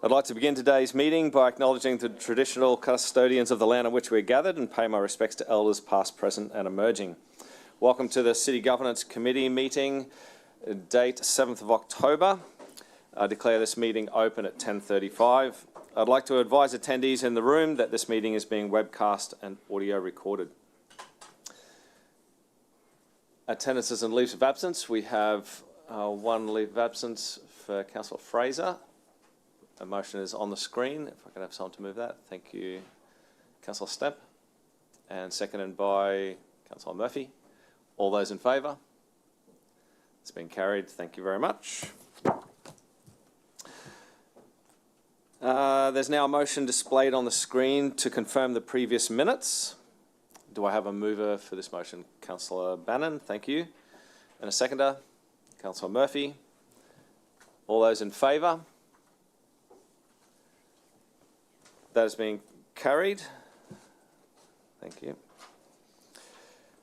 I'd like to begin today's meeting by acknowledging the traditional custodians of the land on which we're gathered and pay my respects to elders past, present and emerging. Welcome to the City Governance Committee meeting, date 7th of October. I declare this meeting open at 10:35. I'd like to advise attendees in the room that this meeting is being webcast and audio recorded. Attendances and leaves of absence. We have one leave of absence for Councillor Fraser. A motion is on the screen. If I could have someone to move that. Thank you, Councillor Stemp. And seconded by Councillor Murphy. All those in favour? It's been carried. Thank you very much. There's now a motion displayed on the screen to confirm the previous minutes. Do I have a mover for this motion? Councillor Bannon, thank you. And a seconder? Councillor Murphy. All those in favour? That is being carried. Thank you.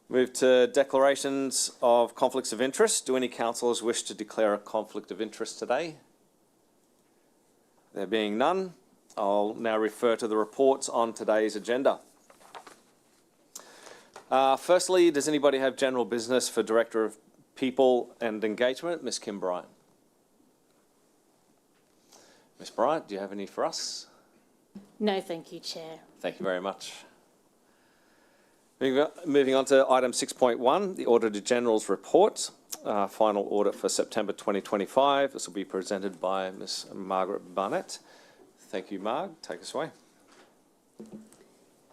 Move to declarations of conflicts of interest. Do any councillors wish to declare a conflict of interest today? There being none, I'll now refer to the reports on today's agenda. Firstly, does anybody have general business for Director of People and Engagement, Ms. Kim Bryant? Ms. Bryant, do you have any for us? No, thank you, Chair. Thank you very much. Moving on to item 6.1, the Auditor General's report, final audit for September 2025. This will be presented by Ms. Margaret Barnett. Thank you, Marg. Take us away.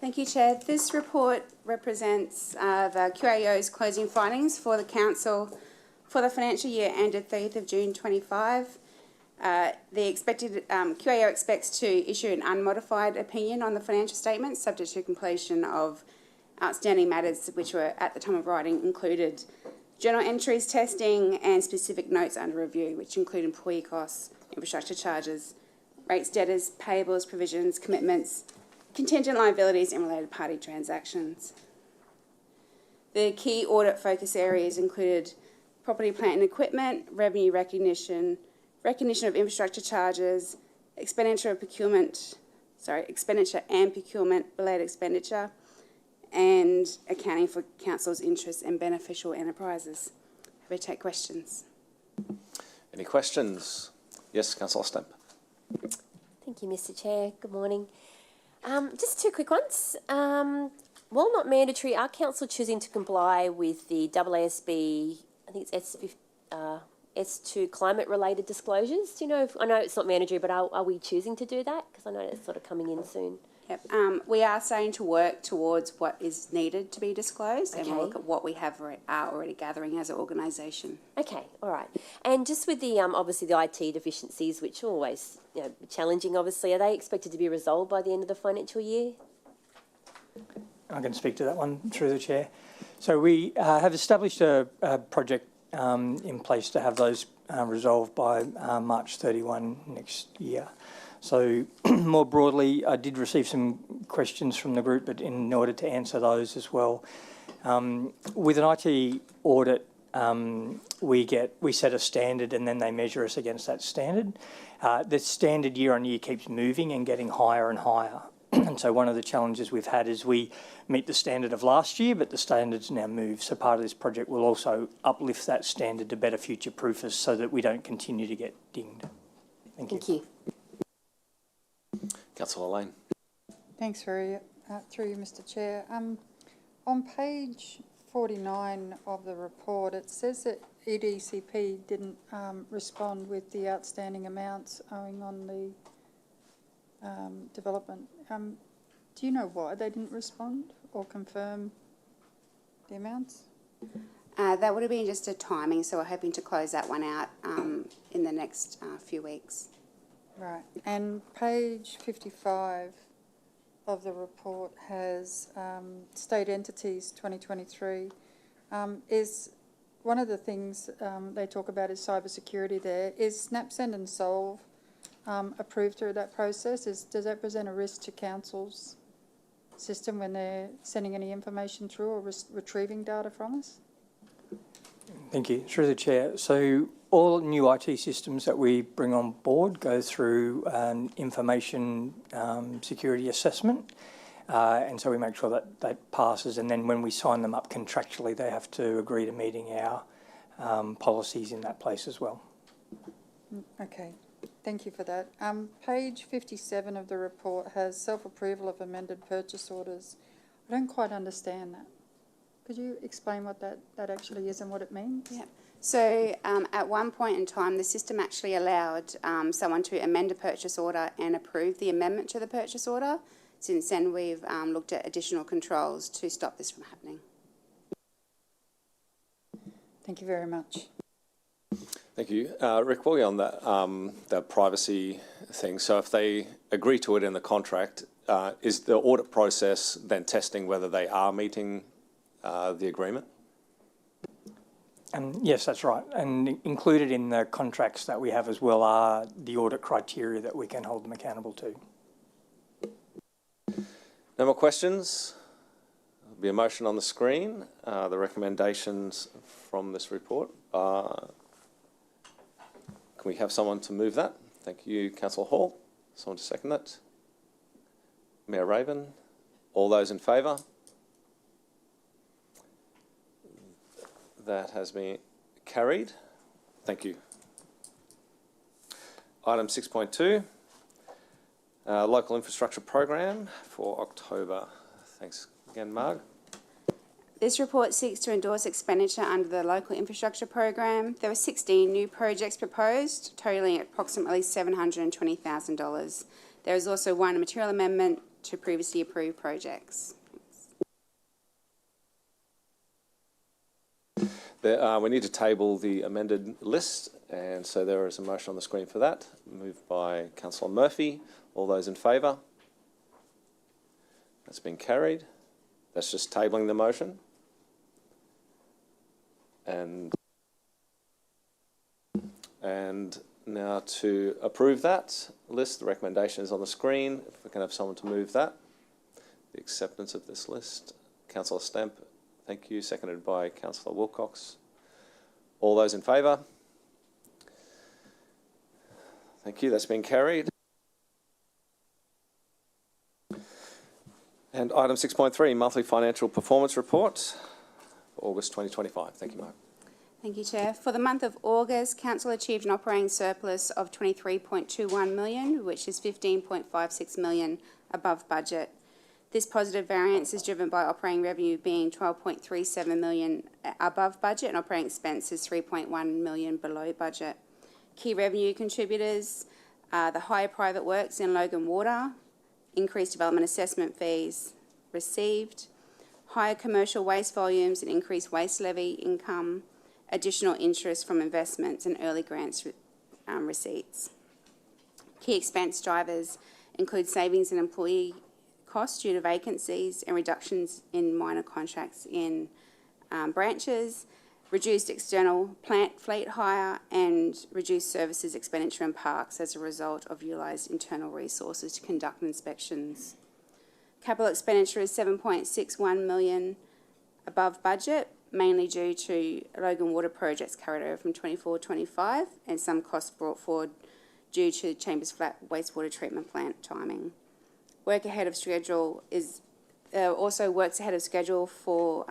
Thank you, Chair. This report represents the QAO's closing findings for the Council for the financial year ended 30th of June 25. The expected QAO expects to issue an unmodified opinion on the financial statements subject to completion of outstanding matters which were at the time of writing included journal entries, testing and specific notes under review, which include employee costs, infrastructure charges, rates, debtors, payables, provisions, commitments, contingent liabilities and related party transactions. The key audit focus areas included property, plant and equipment, revenue recognition of infrastructure charges, expenditure and procurement related expenditure, and accounting for council's interests and beneficial enterprises. Happy to take questions. Any questions? Yes, Councillor Stemp. Thank you, Mr. Chair. Good morning. Just two quick ones. While not mandatory, are council choosing to comply with the AASB, I think it's S2 climate-related disclosures? Do you know I know it's not mandatory, but are we choosing to do that? Because I know it's sort of coming in soon. Yep. We are starting to work towards what is needed to be disclosed, and we'll look at what we are already gathering as an organisation. Okay, all right. And just with the obviously the IT deficiencies, which are always challenging, obviously, are they expected to be resolved by the end of the financial year? I can speak to that one through the chair. So we have established a project in place to have those resolved by March 31 next year. So more broadly, I did receive some questions from the group, but in order to answer those as well, with an IT audit, we set a standard and then they measure us against that standard. The standard year on year keeps moving and getting higher and higher. And so one of the challenges we've had is we meet the standard of last year, but the standards now move. So part of this project will also uplift that standard to better future-proof us so that we don't continue to get dinged. Thank you. Councillor Lane. Thanks through you, Mr. Chair. On page 49 of the report, it says that EDCP didn't respond with the outstanding amounts owing on the development. Do you know why they didn't respond or confirm the amounts? That would have been just a timing, so we're hoping to close that one out in the next few weeks. Right. And page 55 of the report has state entities 2023. Is one of the things they talk about is cybersecurity there. Is SnapSend and Solve approved through that process? Does that present a risk to council's system when they're sending any information through or retrieving data from us? Thank you. Through the chair. So all new IT systems that we bring on board go through an information security assessment. And so we make sure that that passes. And then when we sign them up contractually, they have to agree to meeting our policies in that place as well. Okay, thank you for that. Page 57 of the report has self-approval of amended purchase orders. I don't quite understand that. Could you explain what that actually is and what it means? Yeah. So at one point in time, the system actually allowed someone to amend a purchase order and approve the amendment to the purchase order. Since then, we've looked at additional controls to stop this from happening. Thank you very much. Thank you. Rick, while you're on that privacy thing, so if they agree to it in the contract, is the audit process then testing whether they are meeting the agreement? Yes, that's right. And included in the contracts that we have as well are the audit criteria that we can hold them accountable to. No more questions? There'll be a motion on the screen. The recommendations from this report. Can we have someone to move that? Thank you, Councillor Hall. Someone to second that? Mayor Raven. All those in favour? That has been carried. Thank you. Item 6.2, local infrastructure program for October. Thanks again, Marg. This report seeks to endorse expenditure under the local infrastructure program. There were 16 new projects proposed, totalling approximately $720,000. There is also one material amendment to previously approved projects. We need to table the amended list, and so there is a motion on the screen for that. Moved by Councillor Murphy. All those in favour? That's been carried. That's just tabling the motion. And now to approve that list, the recommendation is on the screen. If we can have someone to move that. The acceptance of this list. Councillor Stamp, thank you. Seconded by Councillor Wilcox. All those in favour? Thank you. That's been carried. And item 6.3, monthly financial performance report for August 2025. Thank you, Mark. Thank you, Chair. For the month of August, Council achieved an operating surplus of $23.21 million, which is $15.56 million above budget. This positive variance is driven by operating revenue being $12.37 million above budget and operating expenses $3.1 million below budget. Key revenue contributors are the higher private works in Logan Water, increased development assessment fees received, higher commercial waste volumes and increased waste levy income, additional interest from investments and early grants receipts. Key expense drivers include savings in employee costs due to vacancies and reductions in minor contracts in branches, reduced external plant fleet hire and reduced services expenditure in parks as a result of utilised internal resources to conduct inspections. Capital expenditure is $7.61 million above budget, mainly due to Logan Water projects carried over from 24-25 and some costs brought forward due to Chambers Flat wastewater treatment plant timing. Work ahead of schedule is also works ahead of schedule for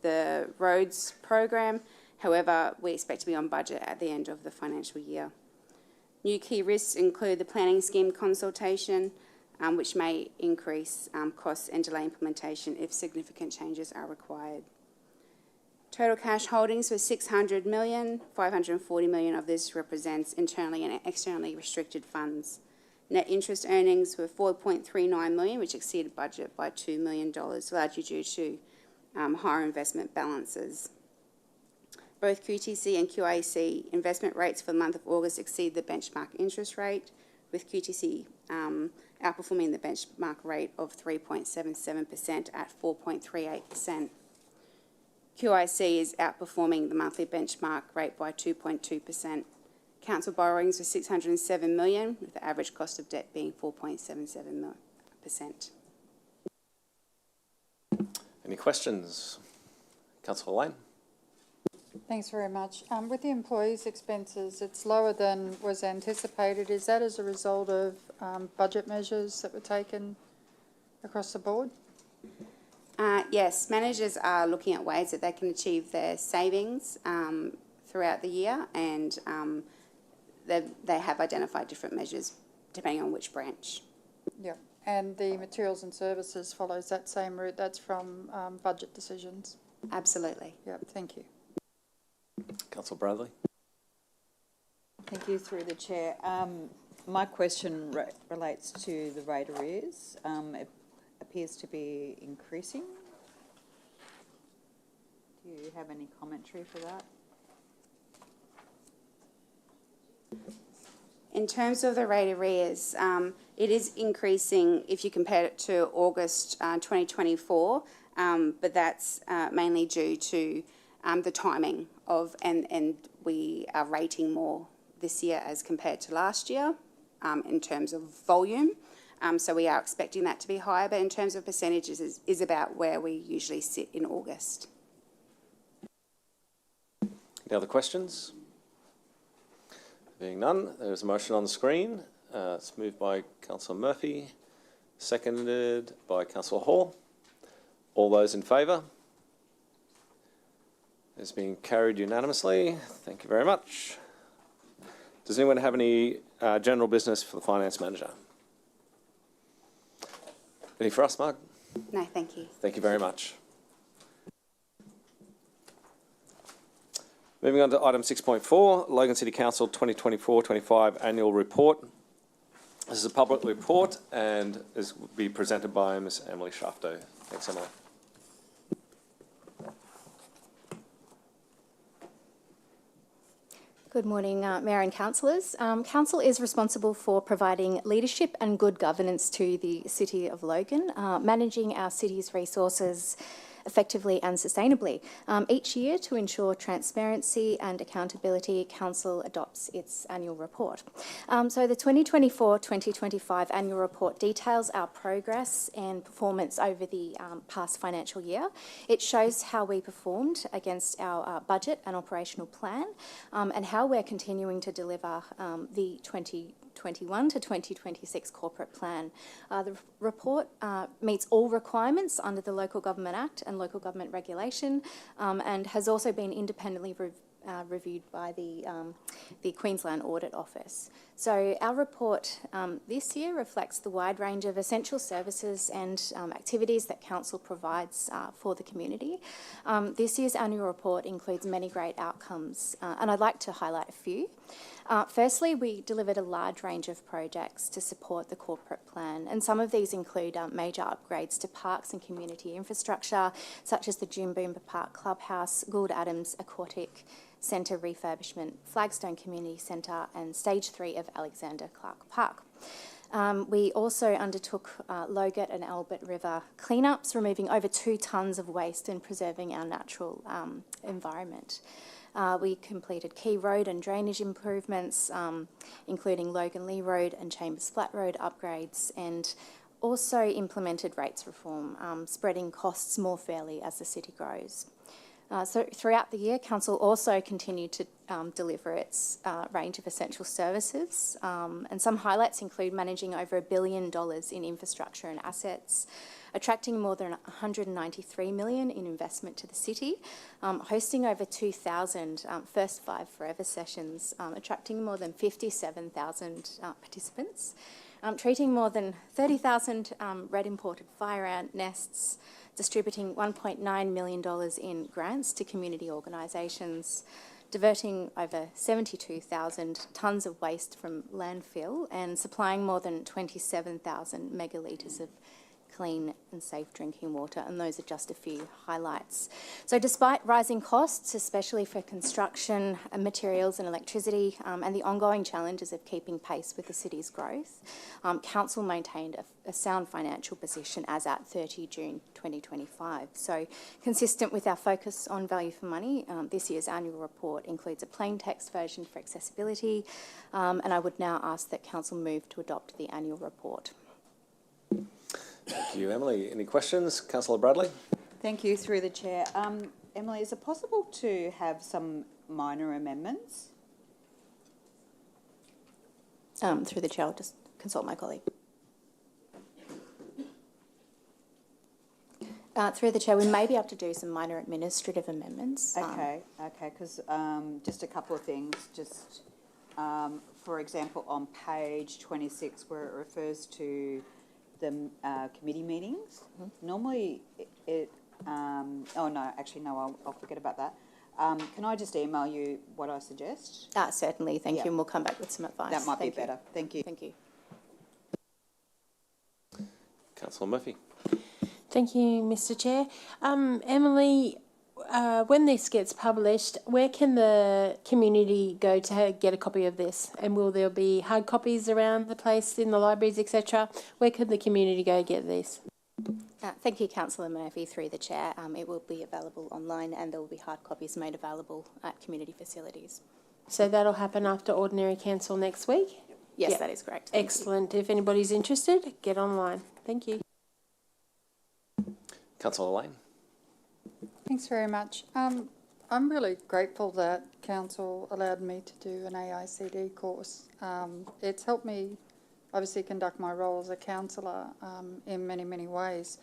the roads program. However, we expect to be on budget at the end of the financial year. New key risks include the planning scheme consultation, which may increase costs and delay implementation if significant changes are required. Total cash holdings were $600 million. $540 million of this represents internally and externally restricted funds. Net interest earnings were $4.39 million, which exceeded budget by $2 million, largely due to higher investment balances. Both QTC and QIC investment rates for the month of August exceed the benchmark interest rate, with QTC outperforming the benchmark rate of 3.77% at 4.38%. QIC is outperforming the monthly benchmark rate by 2.2%. Council borrowings were $607 million, with the average cost of debt being 4.77%. Any questions? Councillor Lane. Thanks very much. With the employees' expenses, it's lower than was anticipated. Is that as a result of budget measures that were taken across the board? Yes, managers are looking at ways that they can achieve their savings throughout the year, and they have identified different measures depending on which branch. Yep. And the materials and services follows that same route. That's from budget decisions. Absolutely. Yep. Thank you. Councillor Bradley. Thank you, through the chair. My question relates to the rate arrears. It appears to be increasing. Do you have any commentary for that? In terms of the rate arrears, it is increasing if you compare it to August 2024, but that's mainly due to the timing of, and we are rating more this year as compared to last year in terms of volume. So we are expecting that to be higher, but in terms of percentages is about where we usually sit in August. Any other questions? Being none, there is a motion on the screen. It's moved by Councillor Murphy, seconded by Councillor Hall. All those in favour? It's been carried unanimously. Thank you very much. Does anyone have any general business for the Finance Manager? Any for us, Mark? No, thank you. Thank you very much. Moving on to item 6.4, Logan City Council 2024-25 Annual Report. This is a public report and will be presented by Ms. Emily Shafto. Thanks, Emily. Good morning, Mayor and Councillors. Council is responsible for providing leadership and good governance to the City of Logan, managing our city's resources effectively and sustainably. Each year, to ensure transparency and accountability, Council adopts its annual report. So the 2024-2025 annual report details our progress and performance over the past financial year. It shows how we performed against our budget and operational plan, and how we're continuing to deliver the 2021 to 2026 corporate plan. The report meets all requirements under the Local Government Act and Local Government Regulation, and has also been independently reviewed by the Queensland Audit Office. So our report this year reflects the wide range of essential services and activities that Council provides for the community. This year's annual report includes many great outcomes, and I'd like to highlight a few. Firstly, we delivered a large range of projects to support the corporate plan, and some of these include major upgrades to parks and community infrastructure, such as the Jimboomba Park Clubhouse, Gould Adams Aquatic Centre refurbishment, Flagstone Community Centre, and Stage 3 of Alexander Clark Park. We also undertook Logat and Albert River cleanups, removing over 2 tonnes of waste and preserving our natural environment. We completed key road and drainage improvements, including Logan Lee Road and Chambers Flat Road upgrades, and also implemented rates reform, spreading costs more fairly as the city grows. So throughout the year, Council also continued to deliver its range of essential services, and some highlights include managing over $1 billion in infrastructure and assets, attracting more than $193 million in investment to the city, hosting over 2,000 First Five Forever sessions, attracting more than 57,000 participants, treating more than 30,000 red imported fire ant nests, distributing $1.9 million in grants to community organisations, diverting over 72,000 tonnes of waste from landfill, and supplying more than 27,000 megalitres of clean and safe drinking water, and those are just a few highlights. So despite rising costs, especially for construction and materials and electricity, and the ongoing challenges of keeping pace with the city's growth, Council maintained a sound financial position as at 30 June 2025. So consistent with our focus on value for money, this year's annual report includes a plain text version for accessibility, and I would now ask that Council move to adopt the annual report. Thank you, Emily. Any questions? Councillor Bradley? Thank you, through the chair. Emily, is it possible to have some minor amendments? Through the chair, I'll just consult my colleague. Through the chair, we may be able to do some minor administrative amendments. Okay, because just a couple of things, for example, on page 26 where it refers to the committee meetings, normally I'll forget about that. Can I just email you what I suggest? Certainly, thank Yeah. you, and we'll come back with some advice. That might be Thank you. better. Thank you. Thank you. Councillor Murphy. Thank you, Mr. Chair. Emily, when this gets published, where can the community go to get a copy of this? And will there be hard copies around the place in the libraries, etc.? Where can the community go get this? Thank you, Councillor Murphy, through the chair. It will be available online and there will be hard copies made available at community facilities. So that'll happen after ordinary council next week? Yes, Yep. that is correct. Thank you. Excellent. If anybody's interested, get online. Thank you. Councillor Lane. Thanks very much. I'm really grateful that council allowed me to do an AICD course. It's helped me obviously conduct my role as a councillor in many, many ways.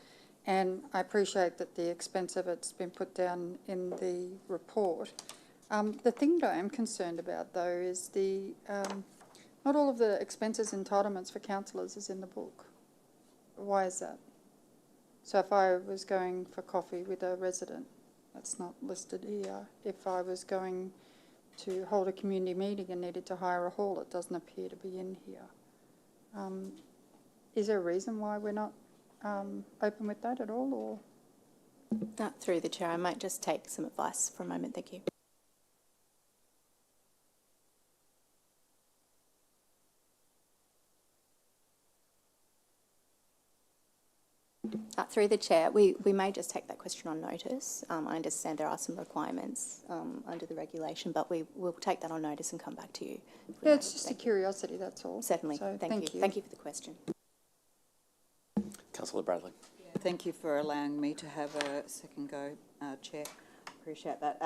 And I appreciate that the expense of it's been put down in the report. The thing that I am concerned about, though, is the not all of the expenses entitlements for councillors is in the book. Why is that? So if I was going for coffee with a resident, that's not listed here. If I was going to hold a community meeting and needed to hire a hall, it doesn't appear to be in here. Is there a reason why we're not open with that at all, or? Through the chair, I might just take some advice for a moment. Thank you. Through the chair, we may just take that question on notice. I understand there are some requirements under the regulation, but we will take that on notice and come back to you. Yeah, it's just a curiosity, that's all. Certainly. So, Thank you. Thank you for the question. Councillor Bradley. Thank you for allowing me to have a second go, Chair. Appreciate that.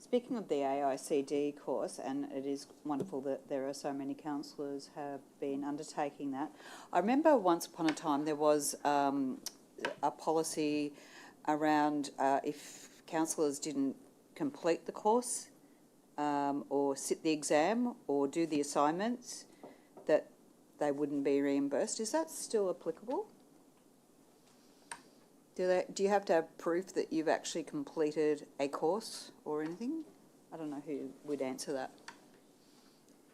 Speaking of the AICD course, and it is wonderful that there are so many councillors have been undertaking that. I remember once upon a time there was a policy around if councillors didn't complete the course or sit the exam or do the assignments, that they wouldn't be reimbursed. Is that still applicable? Do you have to have proof that you've actually completed a course or anything? I don't know who would answer that.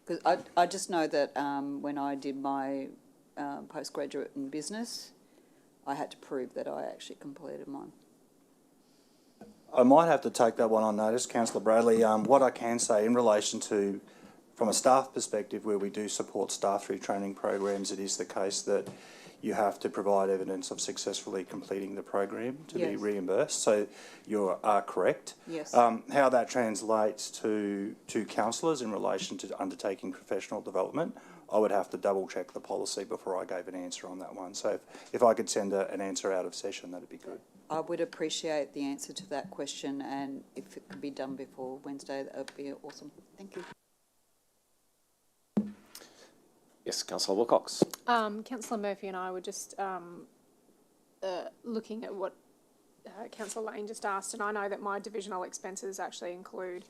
Because I just know that when I did my postgraduate in business, I had to prove that I actually completed mine. I might have to take that one on notice, Councillor Bradley. What I can say in relation to, from a staff perspective, where we do support staff through training programs, it is the case that you have to provide evidence of successfully completing the program to be reimbursed. So you are correct. Yes. How that translates to councillors in relation to undertaking professional development, I would have to double check the policy before I gave an answer on that one. So if I could send an answer out of session, that'd be good. I would appreciate the answer to that question, and if it could be done before Wednesday, that would be awesome. Thank you. Yes, Councillor Wilcox. Councillor Murphy and I were just looking at what Councillor Lane just asked, and I know that my divisional expenses actually include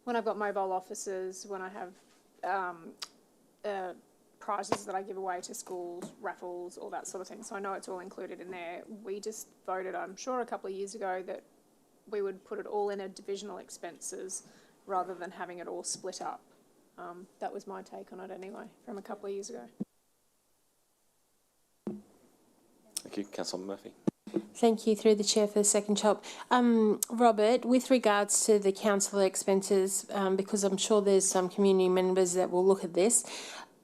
when I've got mobile offices, when I have prizes that I give away to schools, raffles, all that sort of thing. So I know it's all included in there. We just voted, I'm sure, a couple of years ago that we would put it all in a divisional expenses rather than having it all split up. That was my take on it anyway, from a couple of years ago. Thank you, Councillor Murphy. Thank you, through the chair, for the second chop. Robert, with regards to the councillor expenses, because I'm sure there's some community members that will look at this,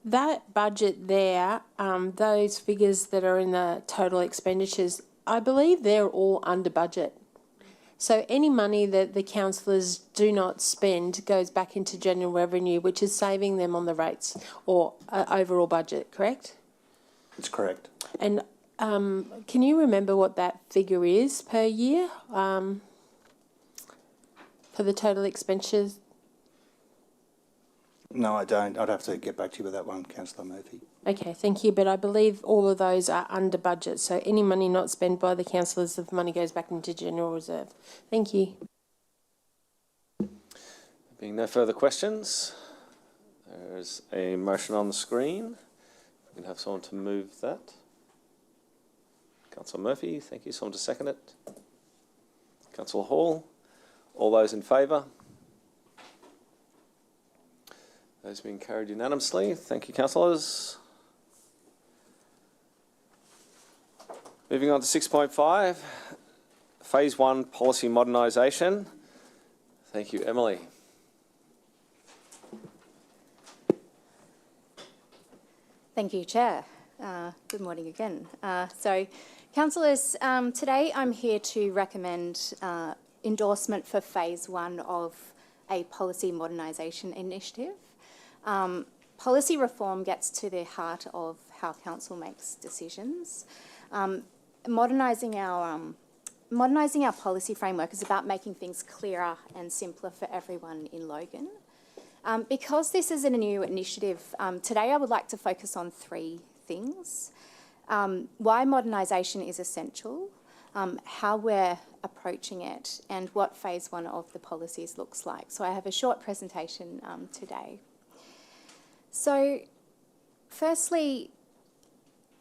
that budget there, those figures that are in the total expenditures, I believe they're all under budget. So any money that the councillors do not spend goes back into general revenue, which is saving them on the rates or overall budget, correct? It's correct. And can you remember what that figure is per year? for the total expenditures? No, I don't. I'd have to get back to you with that one, Councillor Murphy. Okay, thank you, but I believe all of those are under budget, so any money not spent by the councillors, the money goes back into general reserve. Thank you. Being no further questions, there's a motion on the screen. We can have someone to move that. Councillor Murphy, thank you. Someone to second it. Councillor Hall. All those in favour? Those being carried unanimously. Thank you, councillors. Moving on to 6.5, Phase 1 Policy Modernisation. Thank you, Emily. Thank you, Chair. Good morning again. Councillors, today I'm here to recommend endorsement for Phase 1 of a policy modernisation initiative. Policy reform gets to the heart of how council makes decisions. Modernising our policy framework is about making things clearer and simpler for everyone in Logan. Because this is a new initiative, today I would like to focus on three things. Why modernisation is essential, how we're approaching it, and what Phase 1 of the policies looks like. So I have a short presentation today. So firstly,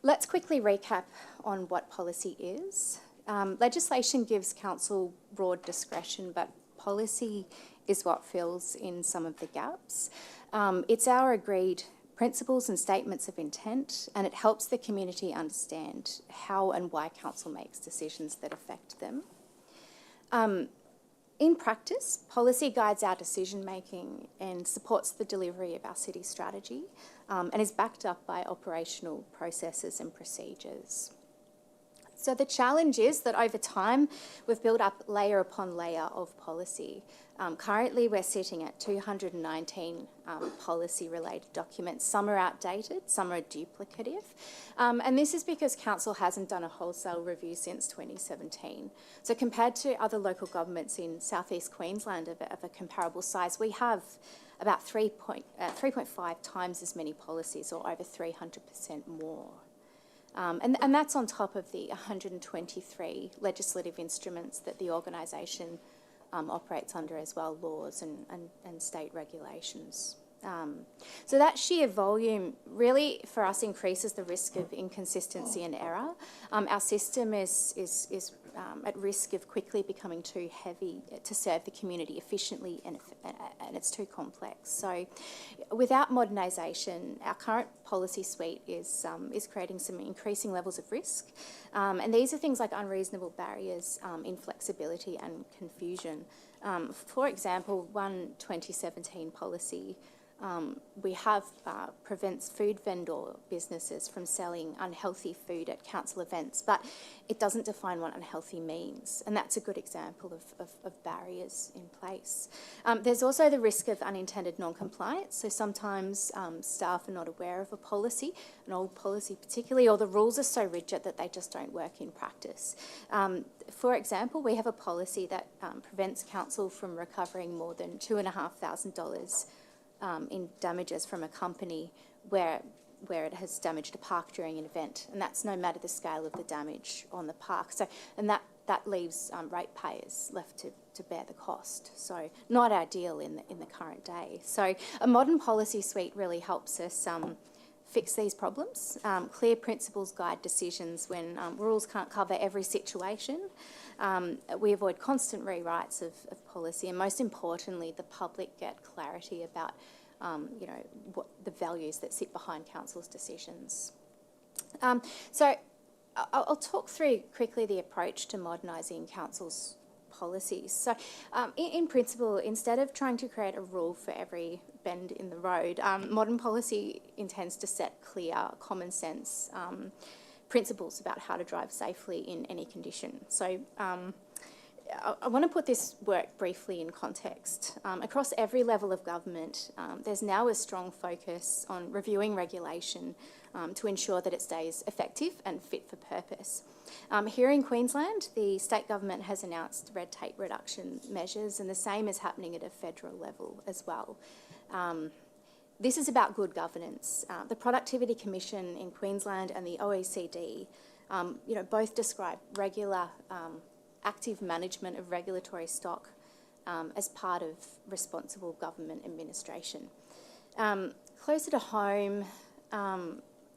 let's quickly recap on what policy is. Legislation gives council broad discretion, but policy is what fills in some of the gaps. It's our agreed principles and statements of intent, and it helps the community understand how and why council makes decisions that affect them. In practice, policy guides our decision making and supports the delivery of our city strategy, and is backed up by operational processes and procedures. So the challenge is that over time, we've built up layer upon layer of policy. Currently, we're sitting at 219 policy-related documents. Some are outdated, some are duplicative. And this is because council hasn't done a wholesale review since 2017. So compared to other local governments in southeast Queensland of a comparable size, we have about 3.5 times as many policies, or over 300% more. And that's on top of the 123 legislative instruments that the organisation operates under as well, laws and state regulations. So that sheer volume really, for us, increases the risk of inconsistency and error. Our system is at risk of quickly becoming too heavy to serve the community efficiently, and it's too complex. So without modernisation, our current policy suite is creating some increasing levels of risk. And these are things like unreasonable barriers, inflexibility and confusion. For example, one 2017 policy we have prevents food vendor businesses from selling unhealthy food at council events, but it doesn't define what unhealthy means, and that's a good example of barriers in place. There's also the risk of unintended non-compliance, so sometimes staff are not aware of a policy, an old policy particularly, or the rules are so rigid that they just don't work in practice. For example, we have a policy that prevents council from recovering more than $2,500 in damages from a company where it has damaged a park during an event, and that's no matter the scale of the damage on the park. So, and that leaves ratepayers left to bear the cost. So, not ideal in the current day. So, a modern policy suite really helps us fix these problems. Clear principles guide decisions when rules can't cover every situation. We avoid constant rewrites of policy, and most importantly, the public get clarity about what the values that sit behind council's decisions. So I'll talk through quickly the approach to modernising council's policies. So in principle, instead of trying to create a rule for every bend in the road, modern policy intends to set clear, common sense principles about how to drive safely in any condition. So I want to put this work briefly in context. Across every level of government, there's now a strong focus on reviewing regulation to ensure that it stays effective and fit for purpose. Here in Queensland, the state government has announced red tape reduction measures, and the same is happening at a federal level as well. This is about good governance. The Productivity Commission in Queensland and the OECD, both describe regular active management of regulatory stock as part of responsible government administration. Closer to home,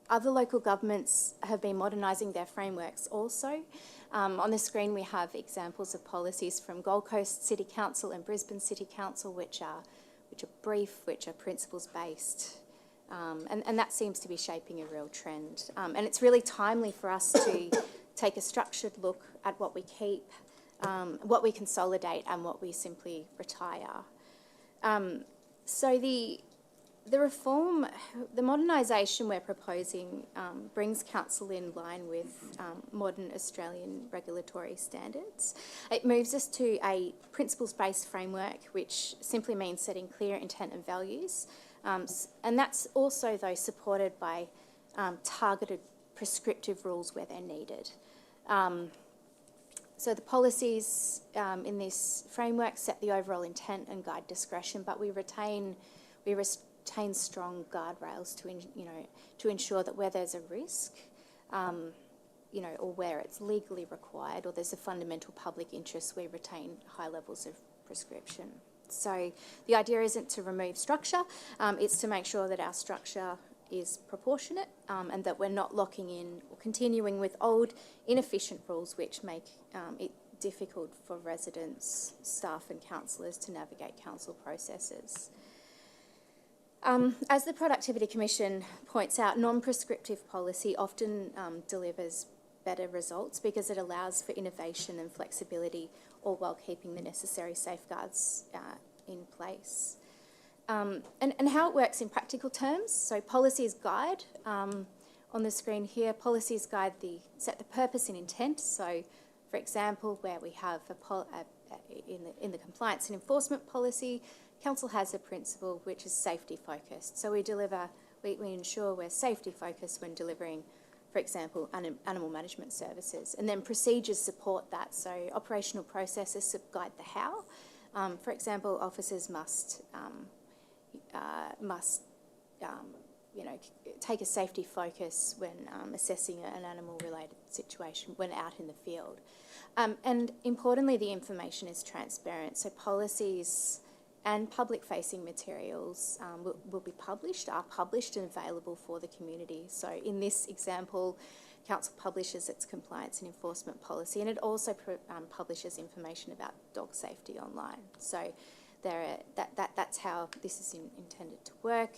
other local governments have been modernising their frameworks also. On the screen we have examples of policies from Gold Coast City Council and Brisbane City Council which are brief, which are principles-based. And that seems to be shaping a real trend. And it's really timely for us to take a structured look at what we keep, what we consolidate and what we simply retire. So the reform, the modernisation we're proposing brings council in line with modern Australian regulatory standards. It moves us to a principles-based framework, which simply means setting clear intent and values. And that's also, though, supported by targeted prescriptive rules where they're needed. So the policies in this framework set the overall intent and guide discretion, but we retain strong guardrails to ensure that where there's a risk, or where it's legally required, or there's a fundamental public interest, we retain high levels of prescription. So the idea isn't to remove structure, it's to make sure that our structure is proportionate and that we're not locking in or continuing with old, inefficient rules which make it difficult for residents, staff and councillors to navigate council processes. As the Productivity Commission points out, non-prescriptive policy often delivers better results because it allows for innovation and flexibility, all while keeping the necessary safeguards in place. And how it works in practical terms, so policies guide, on the screen here, policies guide set the purpose and intent. So, for example, where we have in the compliance and enforcement policy, council has a principle which is safety focused. So we ensure we're safety focused when delivering, for example, animal management services. And then procedures support that. So operational processes guide the how. For example, officers must take a safety focus when assessing an animal-related situation when out in the field. And importantly, the information is transparent. So policies and public-facing materials are published and available for the community. So in this example, council publishes its compliance and enforcement policy, and it also publishes information about dog safety online. So that's how this is intended to work.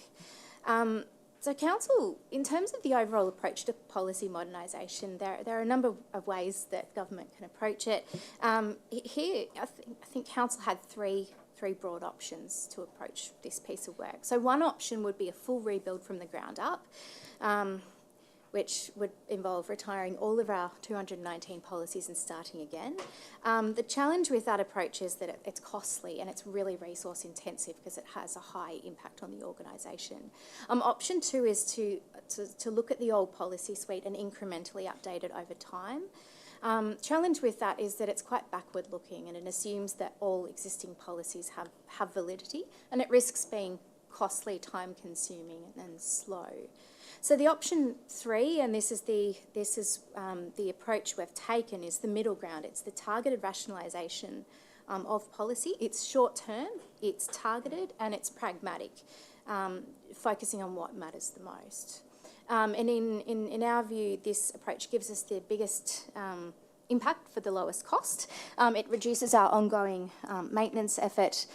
So council, in terms of the overall approach to policy modernisation, there are a number of ways that government can approach it. Here, I think council had three broad options to approach this piece of work. So one option would be a full rebuild from the ground up, which would involve retiring all of our 219 policies and starting again. The challenge with that approach is that it's costly and it's really resource intensive because it has a high impact on the organisation. Option two is to look at the old policy suite and incrementally update it over time. Challenge with that is that it's quite backward looking and it assumes that all existing policies have validity, and it risks being costly, time consuming and slow. So the option three, and this is the approach we've taken, is the middle ground. It's the targeted rationalisation of policy. It's short term, it's targeted and it's pragmatic, focusing on what matters the most. And in our view, this approach gives us the biggest impact for the lowest cost. It reduces our ongoing maintenance effort,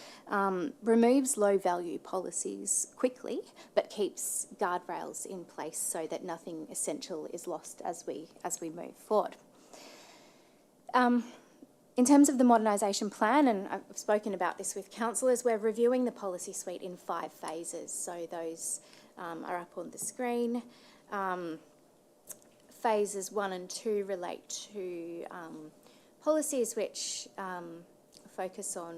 removes low-value policies quickly, but keeps guardrails in place so that nothing essential is lost as we move forward. In terms of the modernisation plan, and I've spoken about this with councillors, we're reviewing the policy suite in 5 phases. So those are up on the screen. Phases 1 and 2 relate to policies which focus on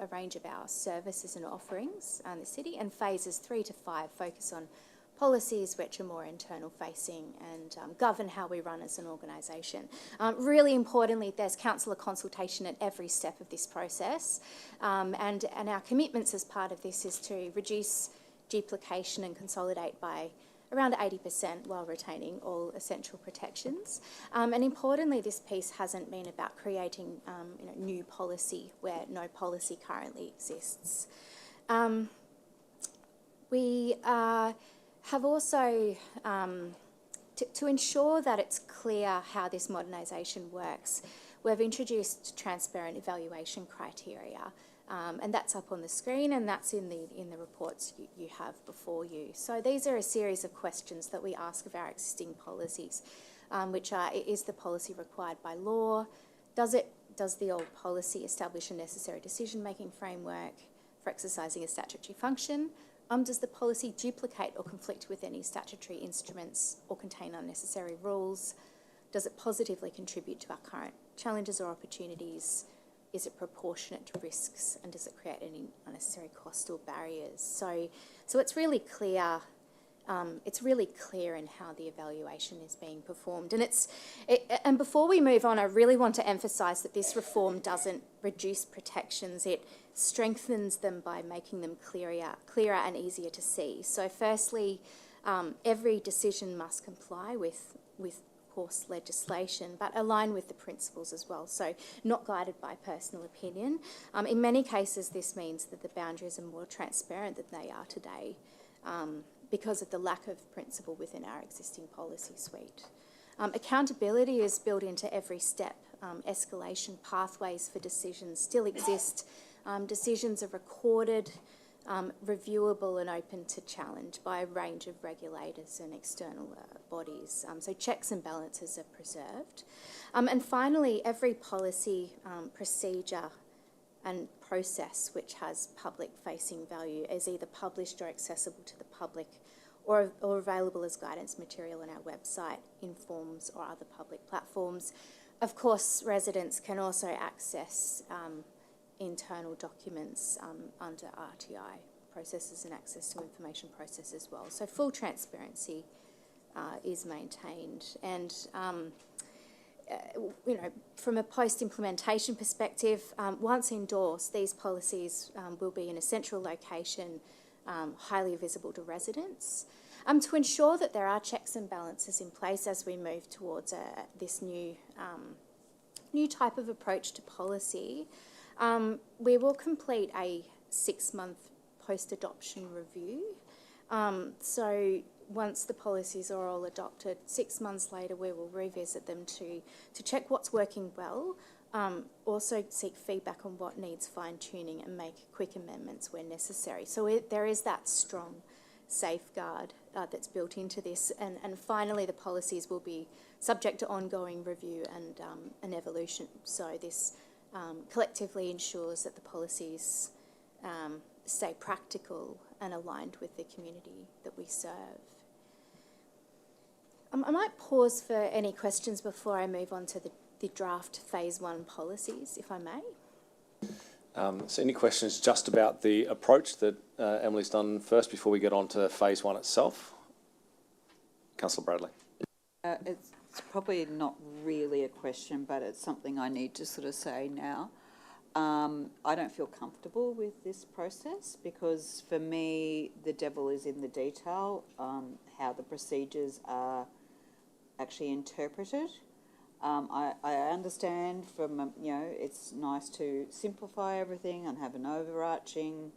a range of our services and offerings in the city, and phases 3 to 5 focus on policies which are more internal facing and govern how we run as an organisation. Really importantly, there's councillor consultation at every step of this process, and our commitments as part of this is to reduce duplication and consolidate by around 80% while retaining all essential protections. And importantly, this piece hasn't been about creating new policy where no policy currently exists. We have also, to ensure that it's clear how this modernisation works, we've introduced transparent evaluation criteria. And that's up on the screen, and that's in the reports you have before you. So these are a series of questions that we ask of our existing policies, which are: is the policy required by law? Does the old policy establish a necessary decision-making framework for exercising a statutory function? Does the policy duplicate or conflict with any statutory instruments or contain unnecessary rules? Does it positively contribute to our current challenges or opportunities? Is it proportionate to risks, and does it create any unnecessary cost or barriers? So it's really clear. It's really clear in how the evaluation is being performed. And before we move on, I really want to emphasise that this reform doesn't reduce protections. It strengthens them by making them clearer and easier to see. So firstly, every decision must comply with course legislation, but align with the principles as well, so not guided by personal opinion. In many cases, this means that the boundaries are more transparent than they are today because of the lack of principle within our existing policy suite. Accountability is built into every step. Escalation pathways for decisions still exist. Decisions are recorded, reviewable and open to challenge by a range of regulators and external bodies. So checks and balances are preserved. And finally, every policy, procedure and process which has public-facing value is either published or accessible to the public or available as guidance material on our website, in forms or other public platforms. Of course, residents can also access internal documents under RTI processes and access to information process as well. So full transparency is maintained. And, from a post-implementation perspective, once endorsed, these policies will be in a central location, highly visible to residents. To ensure that there are checks and balances in place as we move towards this new type of approach to policy, we will complete a 6-month post-adoption review. So once the policies are all adopted, 6 months later we will revisit them to check what's working well, also seek feedback on what needs fine-tuning and make quick amendments where necessary. So there is that strong safeguard that's built into this. And finally, the policies will be subject to ongoing review and evolution. So this collectively ensures that the policies stay practical and aligned with the community that we serve. I might pause for any questions before I move on to the draft Phase 1 policies, if I may. So any questions just about the approach that Emily's done first before we get on to Phase 1 itself? Councillor Bradley. It's probably not really a question, but it's something I need to sort of say now. I don't feel comfortable with this process because for me the devil is in the detail, how the procedures are actually interpreted. I understand from, it's nice to simplify everything and have an overarching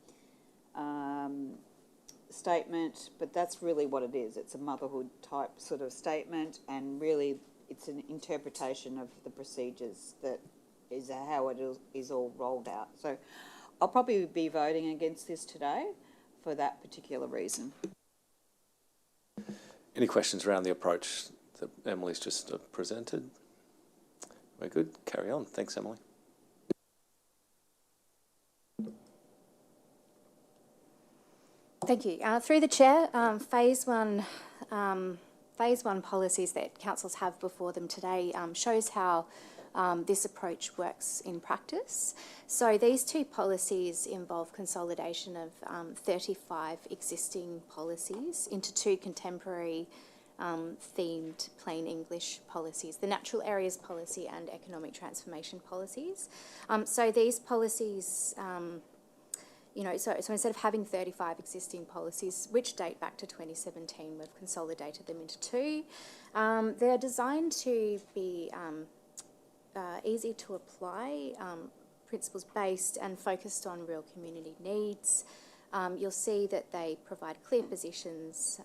statement, but that's really what it is. It's a motherhood type sort of statement, and really it's an interpretation of the procedures that is how it is all rolled out. So I'll probably be voting against this today for that particular reason. Any questions around the approach that Emily's just presented? We're good. Carry on. Thanks, Emily. Thank you. Through the Chair, Phase 1 policies that councils have before them today shows how this approach works in practice. So these two policies involve consolidation of 35 existing policies into two contemporary themed plain English policies, the natural areas policy and economic transformation policies. So these policies, so instead of having 35 existing policies, which date back to 2017, we've consolidated them into two. They're designed to be easy to apply, principles-based and focused on real community needs. You'll see that they provide clear positions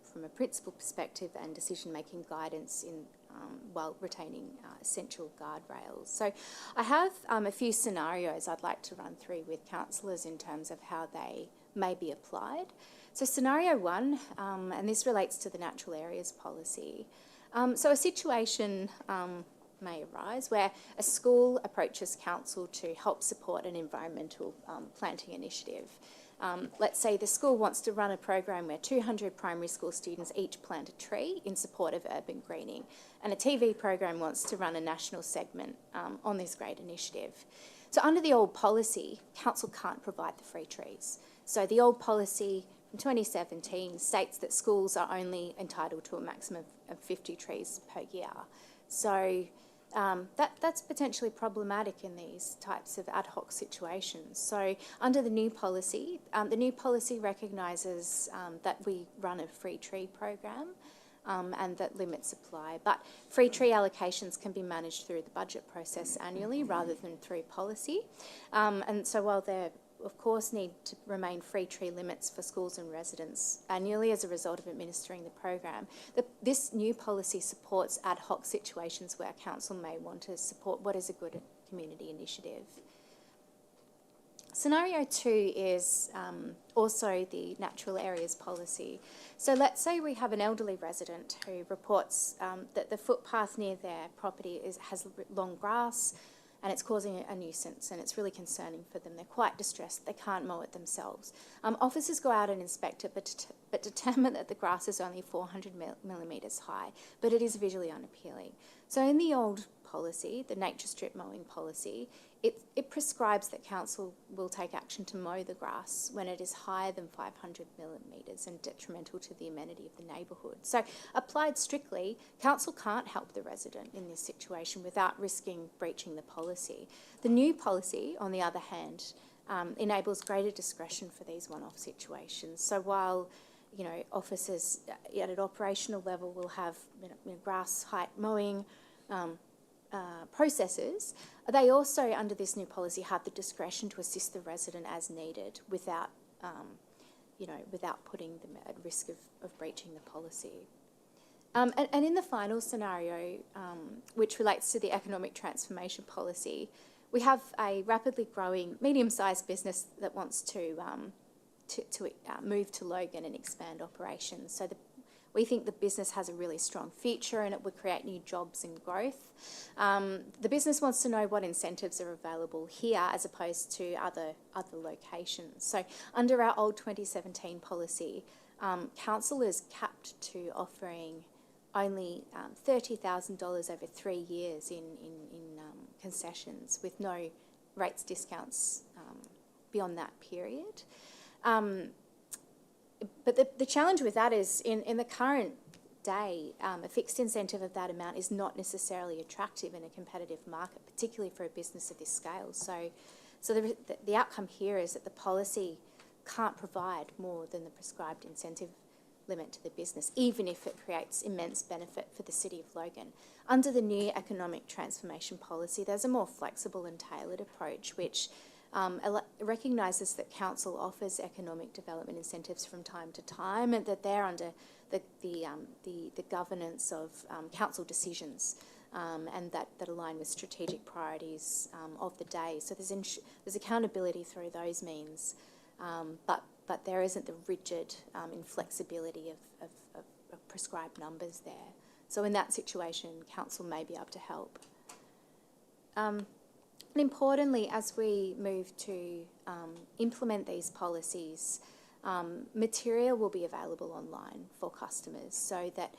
from a principle perspective and decision-making guidance while retaining essential guardrails. So I have a few scenarios I'd like to run through with councillors in terms of how they may be applied. So scenario one, and this relates to the natural areas policy. So a situation may arise where a school approaches council to help support an environmental planting initiative. Let's say the school wants to run a program where 200 primary school students each plant a tree in support of urban greening, and a TV program wants to run a national segment on this great initiative. So under the old policy, council can't provide the free trees. So the old policy from 2017 states that schools are only entitled to a maximum of 50 trees per year. So that's potentially problematic in these types of ad hoc situations. So under the new policy recognises that we run a free tree program and that limits apply. But free tree allocations can be managed through the budget process annually rather than through policy. And so while there of course need to remain free tree limits for schools and residents annually as a result of administering the program, this new policy supports ad hoc situations where council may want to support what is a good community initiative. Scenario two is also the natural areas policy. So let's say we have an elderly resident who reports that the footpath near their property has long grass, and it's causing a nuisance, and it's really concerning for them. They're quite distressed. They can't mow it themselves. Officers go out and inspect it, but determine that the grass is only 400 millimetres high, but it is visually unappealing. So in the old policy, the nature strip mowing policy, it prescribes that council will take action to mow the grass when it is higher than 500 millimetres and detrimental to the amenity of the neighbourhood. So applied strictly, council can't help the resident in this situation without risking breaching the policy. The new policy, on the other hand, enables greater discretion for these one-off situations. So while officers at an operational level will have grass height mowing processes, they also, under this new policy, have the discretion to assist the resident as needed without putting them at risk of breaching the policy. And in the final scenario, which relates to the economic transformation policy, we have a rapidly growing medium-sized business that wants to move to Logan and expand operations. So we think the business has a really strong future and it would create new jobs and growth. The business wants to know what incentives are available here as opposed to other locations. So under our old 2017 policy, council is capped to offering only $30,000 over 3 years in concessions with no rates discounts beyond that period. But the challenge with that is in the current day, a fixed incentive of that amount is not necessarily attractive in a competitive market, particularly for a business of this scale. So the outcome here is that the policy can't provide more than the prescribed incentive limit to the business, even if it creates immense benefit for the City of Logan. Under the new economic transformation policy, there's a more flexible and tailored approach, which recognises that council offers economic development incentives from time to time, and that they're under the governance of council decisions, and that align with strategic priorities of the day. So there's accountability through those means, but there isn't the rigid inflexibility of prescribed numbers there. So in that situation, council may be able to help. And importantly, as we move to implement these policies, material will be available online for customers so that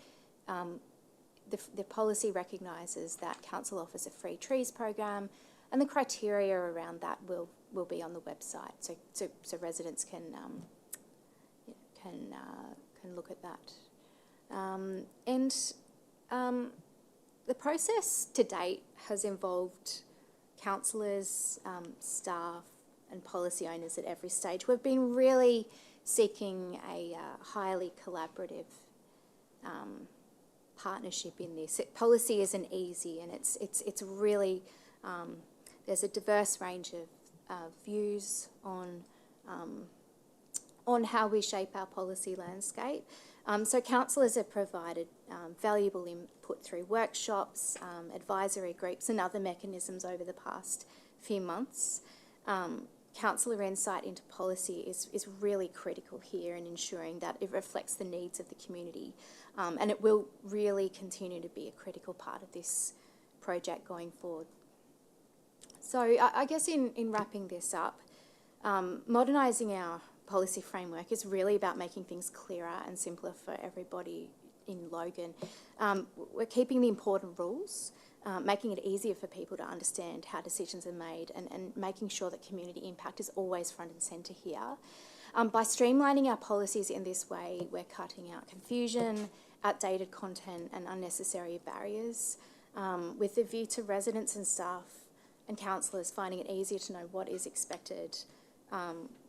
the policy recognises that council offers a free trees program, and the criteria around that will be on the website, so residents can look at that. The process to date has involved councillors, staff, and policy owners at every stage. We've been really seeking a highly collaborative partnership in this. Policy isn't easy, and it's really there's a diverse range of views on how we shape our policy landscape. So councillors have provided valuable input through workshops, advisory groups and other mechanisms over the past few months. Councillor insight into policy is really critical here in ensuring that it reflects the needs of the community, and it will really continue to be a critical part of this project going forward. So I guess in wrapping this up, modernising our policy framework is really about making things clearer and simpler for everybody in Logan. We're keeping the important rules, making it easier for people to understand how decisions are made, and making sure that community impact is always front and centre here. By streamlining our policies in this way, we're cutting out confusion, outdated content and unnecessary barriers, with the view to residents and staff and councillors finding it easier to know what is expected,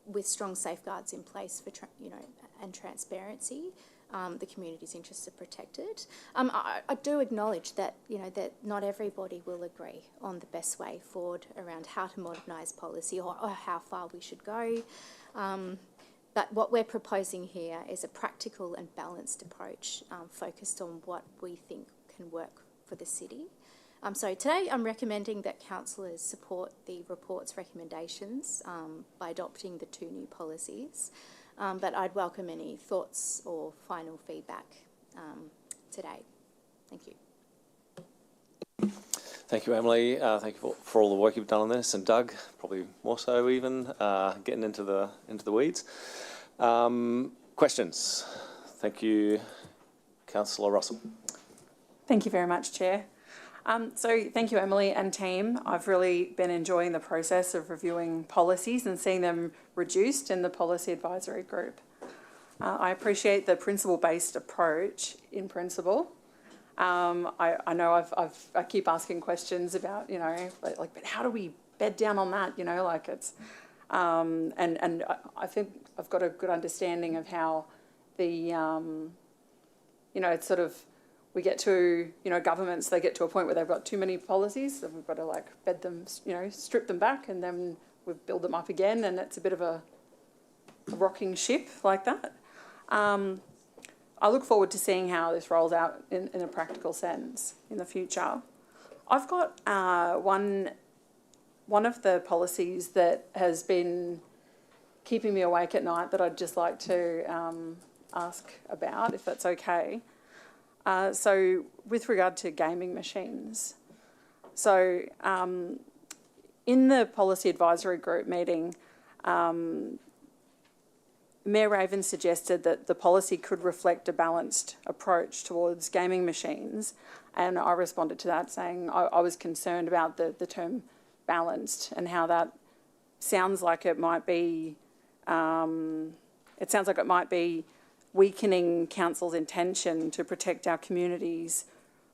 with strong safeguards in place for and transparency. The community's interests are protected. I do acknowledge that that not everybody will agree on the best way forward around how to modernise policy or how far we should go. But what we're proposing here is a practical and balanced approach focused on what we think can work for the city. So today I'm recommending that councillors support the report's recommendations by adopting the 2 new policies. But I'd welcome any thoughts or final feedback today. Thank you. Thank you, Emily. Thank you for all the work you've done on this, and Doug, probably more so even, getting into the weeds. Questions? Thank you, Councillor Russell. Thank you very much, Chair. So thank you, Emily and team. I've really been enjoying the process of reviewing policies and seeing them reduced in the Policy Advisory Group. I appreciate the principle-based approach in principle. I know I keep asking questions about, but how do we bed down on that? It's, and I think I've got a good understanding of how the, it's sort of, we get to, governments, they get to a point where they've got too many policies and we've got to bed them, strip them back, and then we build them up again, and it's a bit of a rocking ship like that. I look forward to seeing how this rolls out in a practical sense in the future. I've got one of the policies that has been keeping me awake at night that I'd just like to ask about, if that's okay. So with regard to gaming machines, so in the Policy Advisory Group meeting, Mayor Raven suggested that the policy could reflect a balanced approach towards gaming machines, and I responded to that saying I was concerned about the term balanced and how that sounds like it might be, weakening council's intention to protect our communities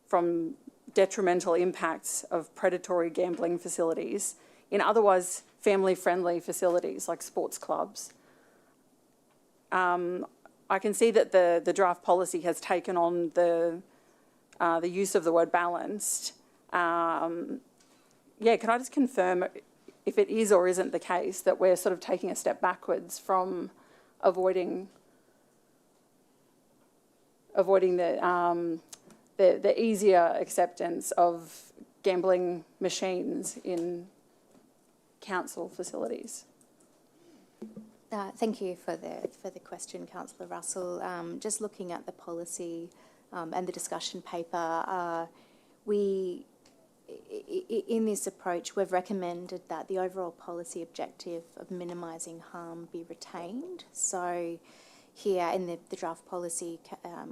from detrimental impacts of predatory gambling facilities in otherwise family-friendly facilities like sports clubs. I can see that the draft policy has taken on the use of the word balanced. Can I just confirm if it is or isn't the case that we're sort of taking a step backwards from avoiding the easier acceptance of gambling machines in council facilities? Thank you for the question, Councillor Russell. Just looking at the policy and the discussion paper, in this approach, we've recommended that the overall policy objective of minimising harm be retained. So here in the draft policy,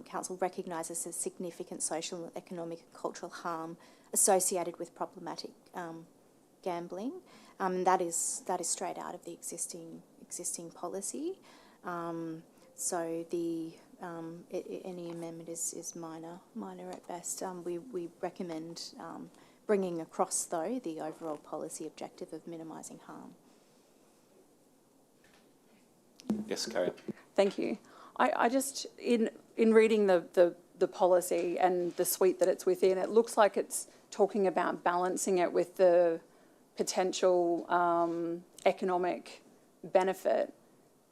Council recognises the significant social, economic and cultural harm associated with problematic gambling. That is straight out of the existing policy. So the any amendment is minor at best. We recommend bringing across, though, the overall policy objective of minimising harm. Yes, carry on. Thank you. I just, in reading the policy and the suite that it's within, it looks like it's talking about balancing it with the potential economic benefit.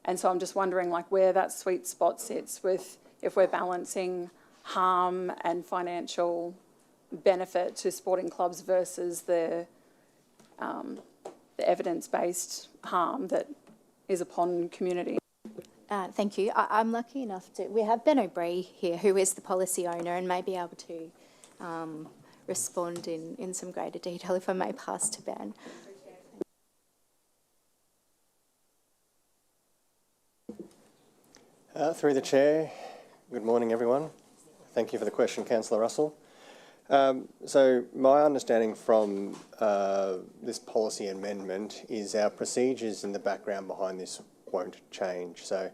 And so I'm just wondering, like, where that sweet spot sits with if we're balancing harm and financial benefit to sporting clubs versus the evidence-based harm that is upon community. Thank you. I'm lucky enough to... We have Ben O'Brien here, who is the policy owner and may be able to respond in some greater detail, if I may pass to Ben. Through the Chair, good morning everyone. Thank you for the question, Councillor Russell. So my understanding from this policy amendment is our procedures in the background behind this won't change. So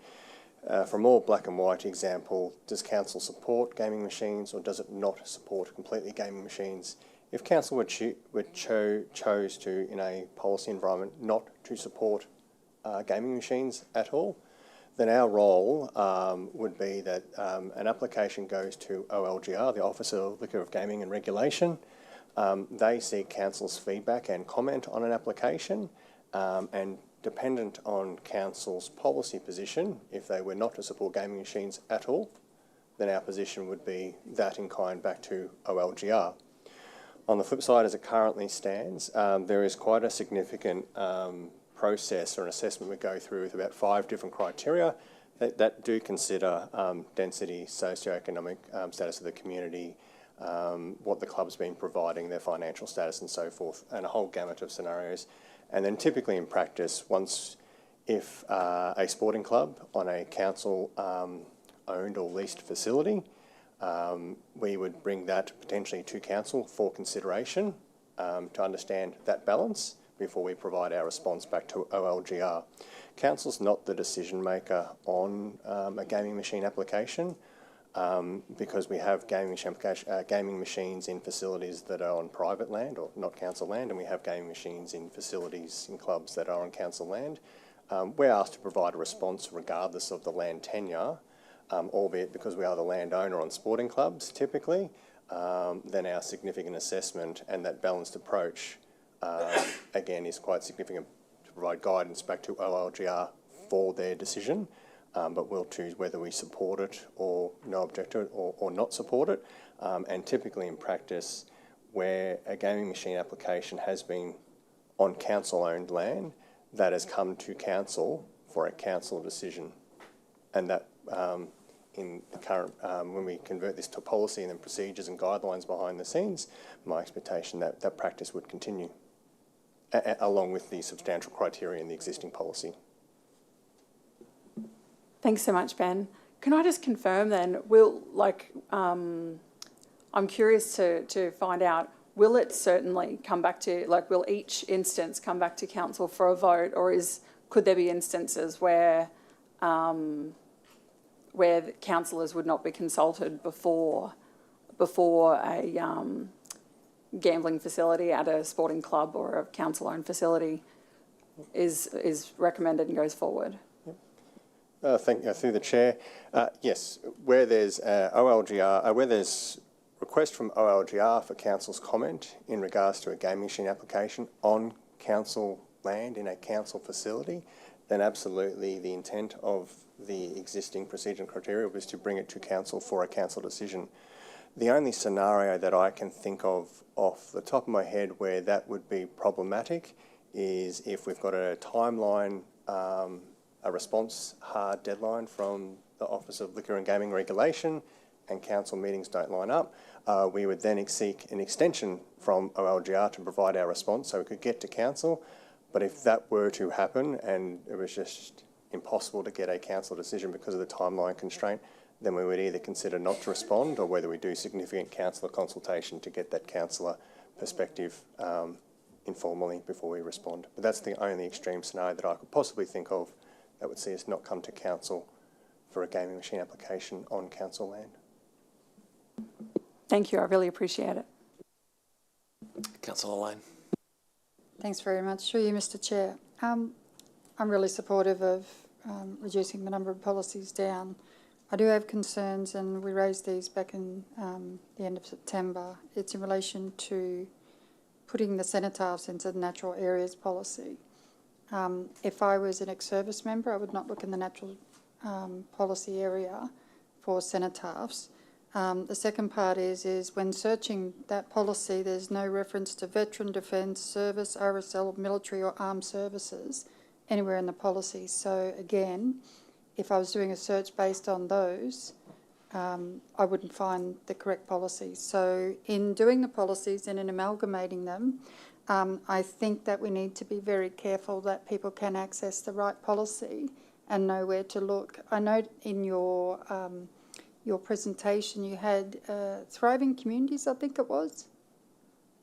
from more black and white example, does Council support gaming machines or does it not support completely gaming machines? If Council chose to, in a policy environment, not to support gaming machines at all, then our role would be that an application goes to OLGR, the Office of Liquor of Gaming and Regulation. They seek Council's feedback and comment on an application, and dependent on Council's policy position, if they were not to support gaming machines at all, then our position would be that in kind back to OLGR. On the flip side, as it currently stands, there is quite a significant process or an assessment we go through with about 5 different criteria that do consider density, socioeconomic status of the community, what the club's been providing, their financial status and so forth, and a whole gamut of scenarios. And then typically in practice, if a sporting club on a council owned or leased facility, we would bring that potentially to Council for consideration to understand that balance before we provide our response back to OLGR. Council's not the decision maker on a gaming machine application because we have gaming machines in facilities that are on private land or not council land, and we have gaming machines in facilities in clubs that are on council land. We're asked to provide a response regardless of the land tenure, albeit because we are the landowner on sporting clubs typically, then our significant assessment and that balanced approach again is quite significant to provide guidance back to OLGR for their decision, but we'll choose whether we support it or no object to it or not support it. And typically in practice, where a gaming machine application has been on council-owned land, that has come to Council for a council decision. And that in the current, when we convert this to policy and then procedures and guidelines behind the scenes, my expectation that practice would continue along with the substantial criteria in the existing policy. Thanks so much, Ben. Can I just confirm then, I'm curious to find out, will it certainly come back to, will each instance come back to Council for a vote, or could there be instances where the councillors would not be consulted before a gambling facility at a sporting club or a council-owned facility is recommended and goes forward? Through the Chair, yes, where there's OLGR, where there's request from OLGR for Council's comment in regards to a gaming machine application on council land in a council facility, then absolutely the intent of the existing procedure and criteria was to bring it to Council for a council decision. The only scenario that I can think of off the top of my head where that would be problematic is if we've got a timeline, a response hard deadline from the Office of Liquor and Gaming Regulation and council meetings don't line up, we would then seek an extension from OLGR to provide our response so we could get to council. But if that were to happen and it was just impossible to get a council decision because of the timeline constraint, then we would either consider not to respond or whether we do significant councillor consultation to get that councillor perspective informally before we respond. But that's the only extreme scenario that I could possibly think of that would see us not come to council for a gaming machine application on council land. Thank you, I really appreciate it. Councillor Lane. Thanks very much. Through you, Mr. Chair. I'm really supportive of reducing the number of policies down. I do have concerns, and we raised these back in the end of September. It's in relation to putting the cenotaphs into the natural areas policy. If I was an ex-service member, I would not look in the natural policy area for cenotaphs. The second part is when searching that policy, there's no reference to veteran, defence, service, RSL, military or armed services anywhere in the policy. So again, if I was doing a search based on those, I wouldn't find the correct policy. So in doing the policies and in amalgamating them, I think that we need to be very careful that people can access the right policy and know where to look. I know in your presentation you had thriving communities, I think it was,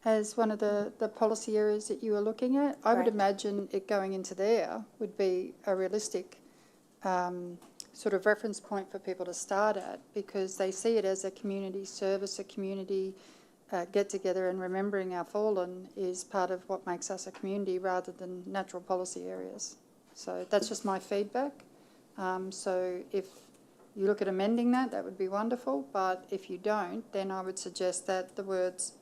as one of the policy areas that you were looking at. I would imagine it going into there would be a realistic sort of reference point for people to start at, because they see it as a community service, a community get together, and remembering our fallen is part of what makes us a community rather than natural policy areas. So that's just my feedback. So if you look at amending that, that would be wonderful, but if you don't, then I would suggest that the words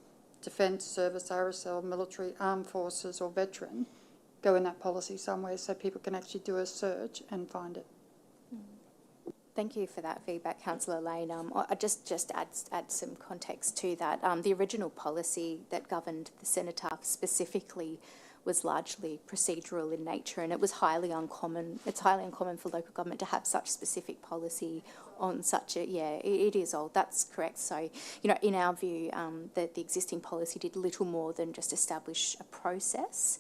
defence, service, RSL, military, armed forces or veteran go in that policy somewhere so people can actually do a search and find it. Thank you for that feedback, Councillor Lane. I just add some context to that. The original policy that governed the cenotaph specifically was largely procedural in nature, and it was highly uncommon. It's highly uncommon for local government to have such specific policy on such a, it is old, that's correct. So, you know, in our view, the existing policy did little more than just establish a process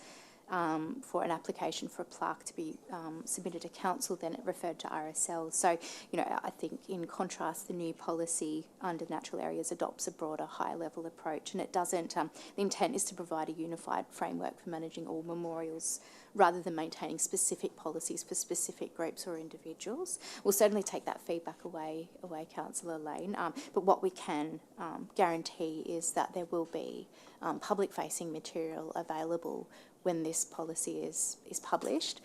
for an application for a plaque to be submitted to council, then it referred to RSL. So, you know, I think in contrast, the new policy under natural areas adopts a broader, higher level approach, and it doesn't, the intent is to provide a unified framework for managing all memorials rather than maintaining specific policies for specific groups or individuals. We'll certainly take that feedback away, Councillor Lane, but what we can guarantee is that there will be public-facing material available when this policy is published,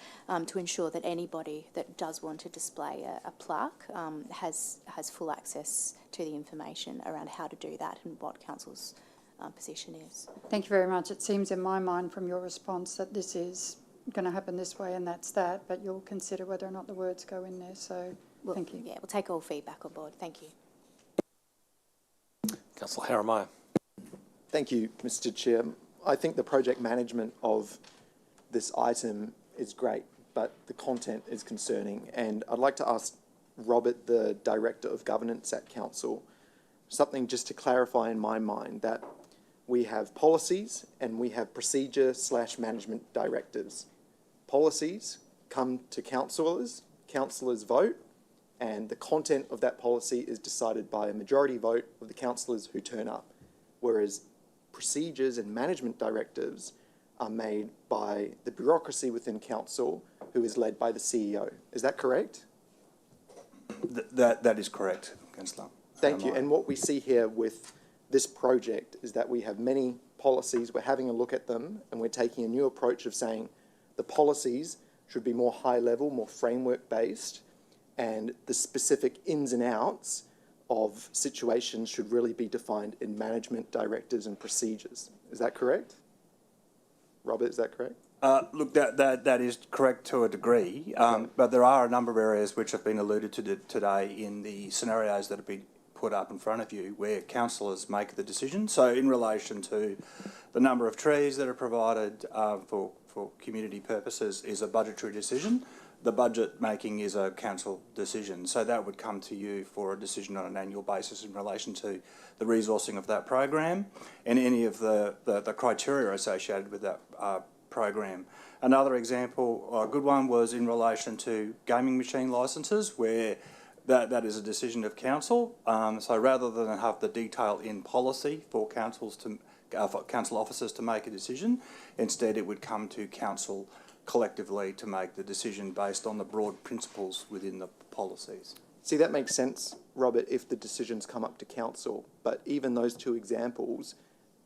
to ensure that anybody that does want to display a plaque has full access to the information around how to do that and what council's position is. Thank you very much. It seems in my mind from your response that this is going to happen this way and that's that, but you'll consider whether or not the words go in there. So thank you. Yeah, we'll take all feedback on board. Thank you. Councillor Harrimeyer. Thank you, Mr. Chair. I think the project management of this item is great, but the content is concerning. And I'd like to ask Robert, the Director of Governance at Council, something just to clarify in my mind, that we have policies and we have procedure/management directives. Policies come to councillors vote, and the content of that policy is decided by a majority vote of the councillors who turn up, whereas procedures and management directives are made by the bureaucracy within council, who is led by the CEO. Is that correct? That is correct, Councillor. Thank you. And what we see here with this project is that we have many policies, we're having a look at them, and we're taking a new approach of saying the policies should be more high level, more framework based, and the specific ins and outs of situations should really be defined in management directives and procedures. Is that correct? Robert, is that correct? Look, that is correct to a degree, but there are a number of areas which have been alluded to today in the scenarios that have been put up in front of you where councillors make the decision. So in relation to the number of trees that are provided for community purposes is a budgetary decision. The budget making is a council decision. So that would come to you for a decision on an annual basis in relation to the resourcing of that program and any of the criteria associated with that program. Another example, a good one, was in relation to gaming machine licences, where that is a decision of council. So rather than have the detail in policy for council officers to make a decision, instead it would come to council collectively to make the decision based on the broad principles within the policies. See, that makes sense, Robert, if the decisions come up to council. But even those two examples,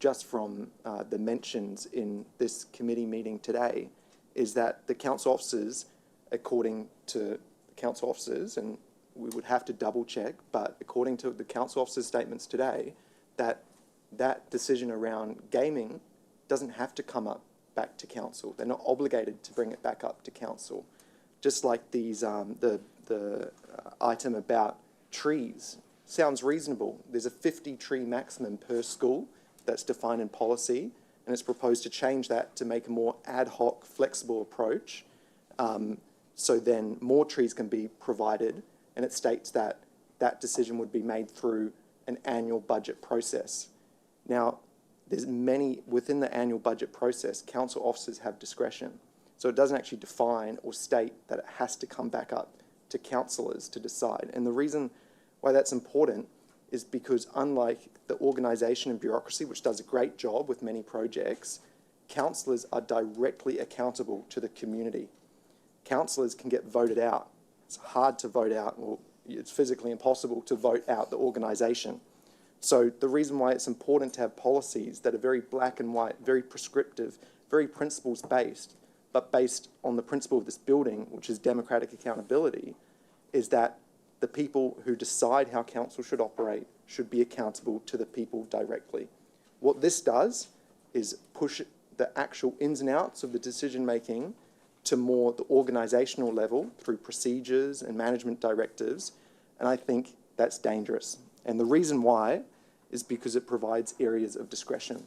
just from the mentions in this committee meeting today, is that the council officers, according to the council officers, and we would have to double check, but according to the council officers' statements today, that decision around gaming doesn't have to come up back to council. They're not obligated to bring it back up to council. Just like these, the item about trees sounds reasonable. There's a 50 tree maximum per school that's defined in policy, and it's proposed to change that to make a more ad hoc, flexible approach. So then more trees can be provided, and it states that that decision would be made through an annual budget process. Now, there's many, within the annual budget process, council officers have discretion. So it doesn't actually define or state that it has to come back up to councillors to decide. And the reason why that's important is because unlike the organisation and bureaucracy, which does a great job with many projects, councillors are directly accountable to the community. Councillors can get voted out. It's hard to vote out, or it's physically impossible to vote out the organisation. So the reason why it's important to have policies that are very black and white, very prescriptive, very principles-based, but based on the principle of this building, which is democratic accountability, is that the people who decide how council should operate should be accountable to the people directly. What this does is push the actual ins and outs of the decision-making to more the organisational level through procedures and management directives, and I think that's dangerous. And the reason why is because it provides areas of discretion.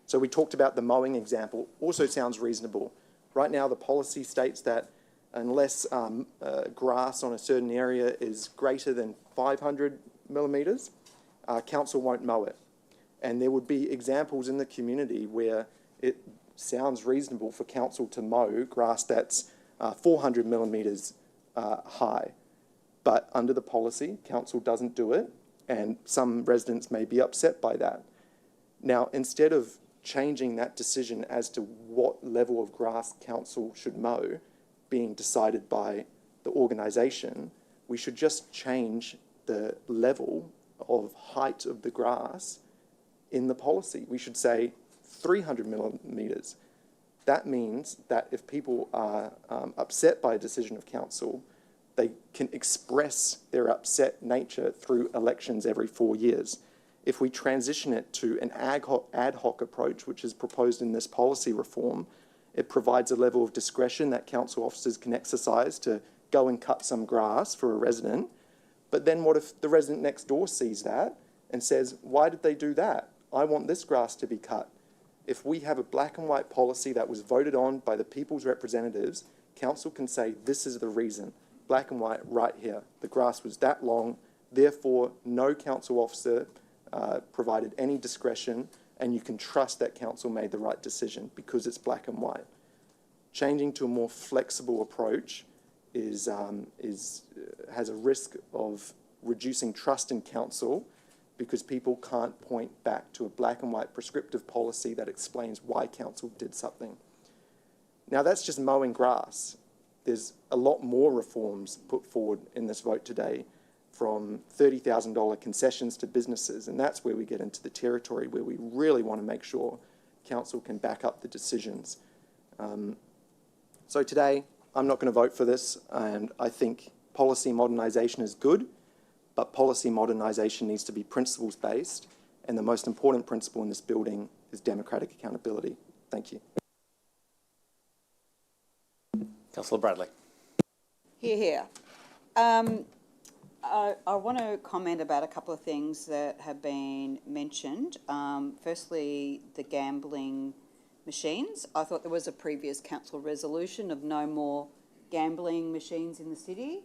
So we talked about the mowing example, also sounds reasonable. Right now the policy states that unless grass on a certain area is greater than 500 millimetres, council won't mow it. And there would be examples in the community where it sounds reasonable for council to mow grass that's 400 millimetres high. But under the policy, council doesn't do it, and some residents may be upset by that. Now, instead of changing that decision as to what level of grass council should mow being decided by the organisation, we should just change the level of height of the grass in the policy. We should say 300 millimetres. That means that if people are upset by a decision of council, they can express their upset nature through elections every 4 years. If we transition it to an ad hoc approach, which is proposed in this policy reform, it provides a level of discretion that council officers can exercise to go and cut some grass for a resident. But then what if the resident next door sees that and says, why did they do that? I want this grass to be cut. If we have a black and white policy that was voted on by the people's representatives, council can say, this is the reason. Black and white right here. The grass was that long, therefore no council officer provided any discretion, and you can trust that council made the right decision because it's black and white. Changing to a more flexible approach has a risk of reducing trust in council because people can't point back to a black and white prescriptive policy that explains why council did something. Now that's just mowing grass. There's a lot more reforms put forward in this vote today, from $30,000 concessions to businesses, and that's where we get into the territory where we really want to make sure council can back up the decisions. So today, I'm not going to vote for this, and I think policy modernisation is good, but policy modernisation needs to be principles-based, and the most important principle in this building is democratic accountability. Thank you. Councillor Bradley. Hear, hear. I want to comment about a couple of things that have been mentioned. Firstly, the gambling machines. I thought there was a previous council resolution of no more gambling machines in the city,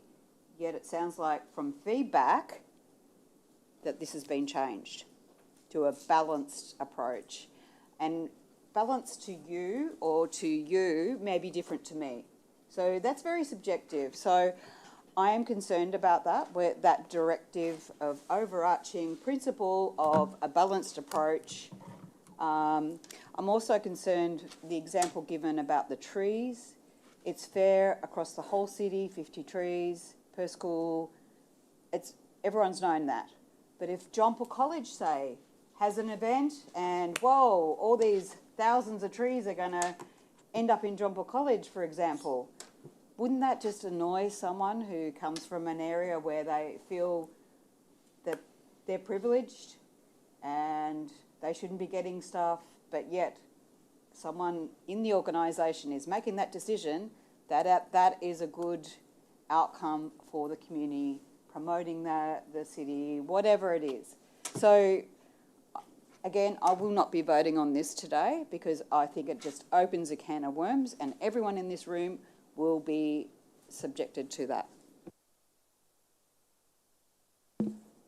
yet it sounds like from feedback that this has been changed to a balanced approach. And balance to you or to you may be different to me. So that's very subjective. So I am concerned about that, where that directive of overarching principle of a balanced approach. I'm also concerned the example given about the trees. It's fair across the whole city, 50 trees per school. Everyone's known that. But if John Paul College, say, has an event and, whoa, all these thousands of trees are going to end up in John Paul College, for example, wouldn't that just annoy someone who comes from an area where they feel that they're privileged and they shouldn't be getting stuff, but yet someone in the organisation is making that decision, that is a good outcome for the community, promoting the city, whatever it is. So, again, I will not be voting on this today because I think it just opens a can of worms and everyone in this room will be subjected to that.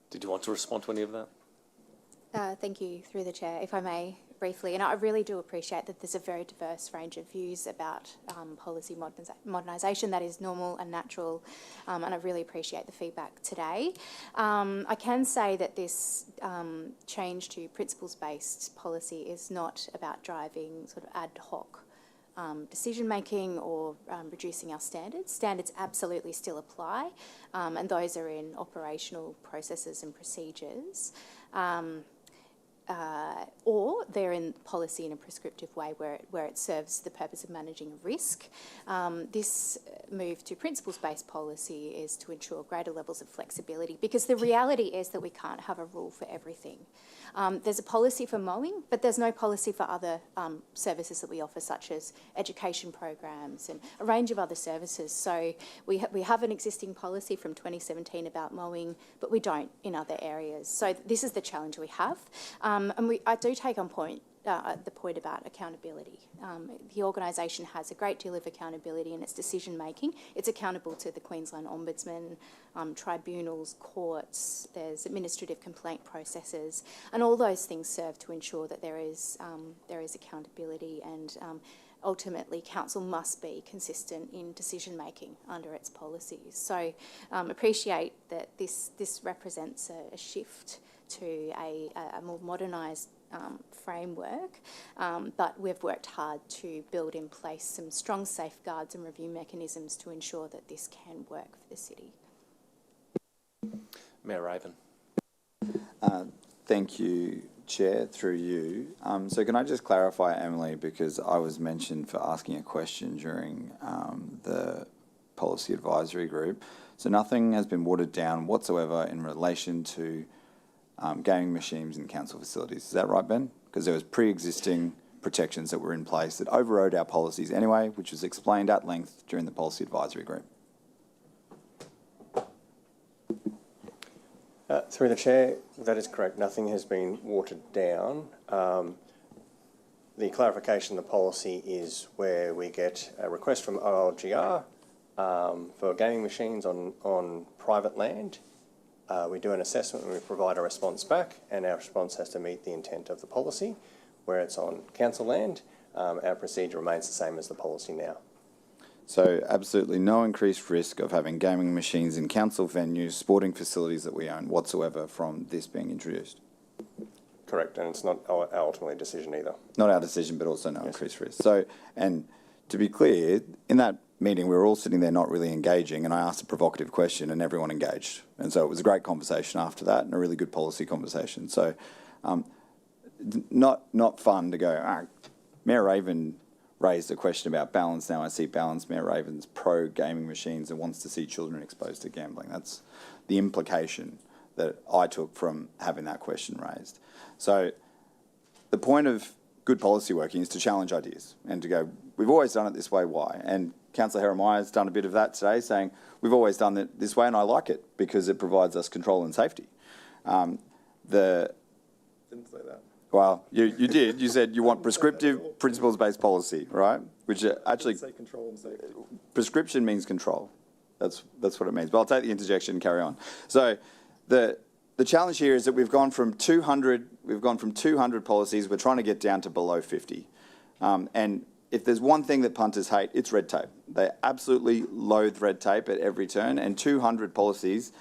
Did you want to respond to any of that? Thank you, through the chair, if I may, briefly. And I really do appreciate that there's a very diverse range of views about policy modernisation. That is normal and natural, and I really appreciate the feedback today. I can say that this change to principles-based policy is not about driving sort of ad hoc decision-making or reducing our standards. Standards absolutely still apply, and those are in operational processes and procedures. Or they're in policy in a prescriptive way where it serves the purpose of managing risk. This move to principles-based policy is to ensure greater levels of flexibility, because the reality is that we can't have a rule for everything. There's a policy for mowing, but there's no policy for other services that we offer, such as education programs and a range of other services. So we have an existing policy from 2017 about mowing, but we don't in other areas. So this is the challenge we have. And I do take on point the point about accountability. The organisation has a great deal of accountability in its decision making. It's accountable to the Queensland Ombudsman, tribunals, courts. There's administrative complaint processes, and all those things serve to ensure that there is accountability, and ultimately council must be consistent in decision making under its policies. So appreciate that this represents a shift to a more modernised framework, but we've worked hard to build in place some strong safeguards and review mechanisms to ensure that this can work for the city. Mayor Raven. Thank you, Chair, through you. So can I just clarify, Emily, because I was mentioned for asking a question during the Policy Advisory Group. So nothing has been watered down whatsoever in relation to gaming machines in council facilities. Is that right, Ben? Because there was pre-existing protections that were in place that overrode our policies anyway, which was explained at length during the Policy Advisory Group. Through the Chair, that is correct. Nothing has been watered down. The clarification of the policy is where we get a request from OLGR for gaming machines on private land. We do an assessment and we provide a response back, and our response has to meet the intent of the policy. Where it's on council land, our procedure remains the same as the policy now. So absolutely no increased risk of having gaming machines in council venues, sporting facilities that we own whatsoever from this being introduced? Correct, and it's not our ultimately decision either. Not our decision, but also no increased risk. So, and to be clear, in that meeting, we were all sitting there not really engaging, and I asked a provocative question and everyone engaged. And so it was a great conversation after that, and a really good policy conversation. So not fun to go, Mayor Raven raised a question about balance. Now I see balance. Mayor Raven's pro gaming machines and wants to see children exposed to gambling. That's the implication that I took from having that question raised. So the point of good policy working is to challenge ideas and to go, we've always done it this way, why? And Councillor Heremiah has done a bit of that today, saying we've always done it this way and I like it because it provides us control and safety. Didn't say that. Well, you did. You said you want prescriptive, principles-based policy, right? Which actually, say control and safety. Prescription means control. That's what it means. But I'll take the interjection and carry on. So the challenge here is that we've gone from 200 policies. We're trying to get down to below 50. And if there's one thing that punters hate, it's red tape. They absolutely loathe red tape at every turn, and 200 policies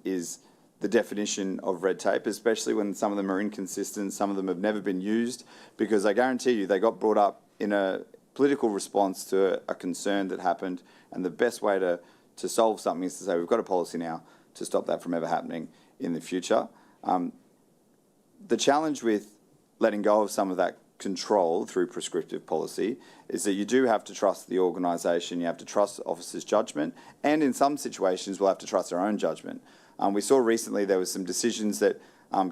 is the definition of red tape, especially when some of them are inconsistent, some of them have never been used, because I guarantee you they got brought up in a political response to a concern that happened, and the best way to solve something is to say we've got a policy now to stop that from ever happening in the future. The challenge with letting go of some of that control through prescriptive policy is that you do have to trust the organisation, you have to trust officers' judgment, and in some situations we'll have to trust our own judgment. We saw recently there were some decisions that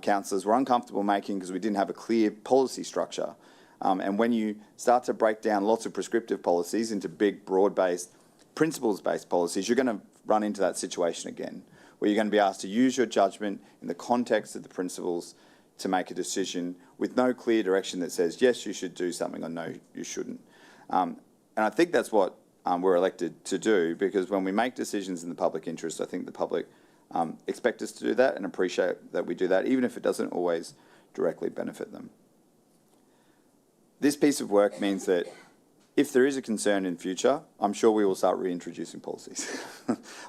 councillors were uncomfortable making because we didn't have a clear policy structure. And when you start to break down lots of prescriptive policies into big, broad-based, principles-based policies, you're going to run into that situation again, where you're going to be asked to use your judgment in the context of the principles to make a decision with no clear direction that says, yes, you should do something, or no, you shouldn't. And I think that's what we're elected to do, because when we make decisions in the public interest, I think the public expect us to do that and appreciate that we do that, even if it doesn't always directly benefit them. This piece of work means that if there is a concern in future, I'm sure we will start reintroducing policies.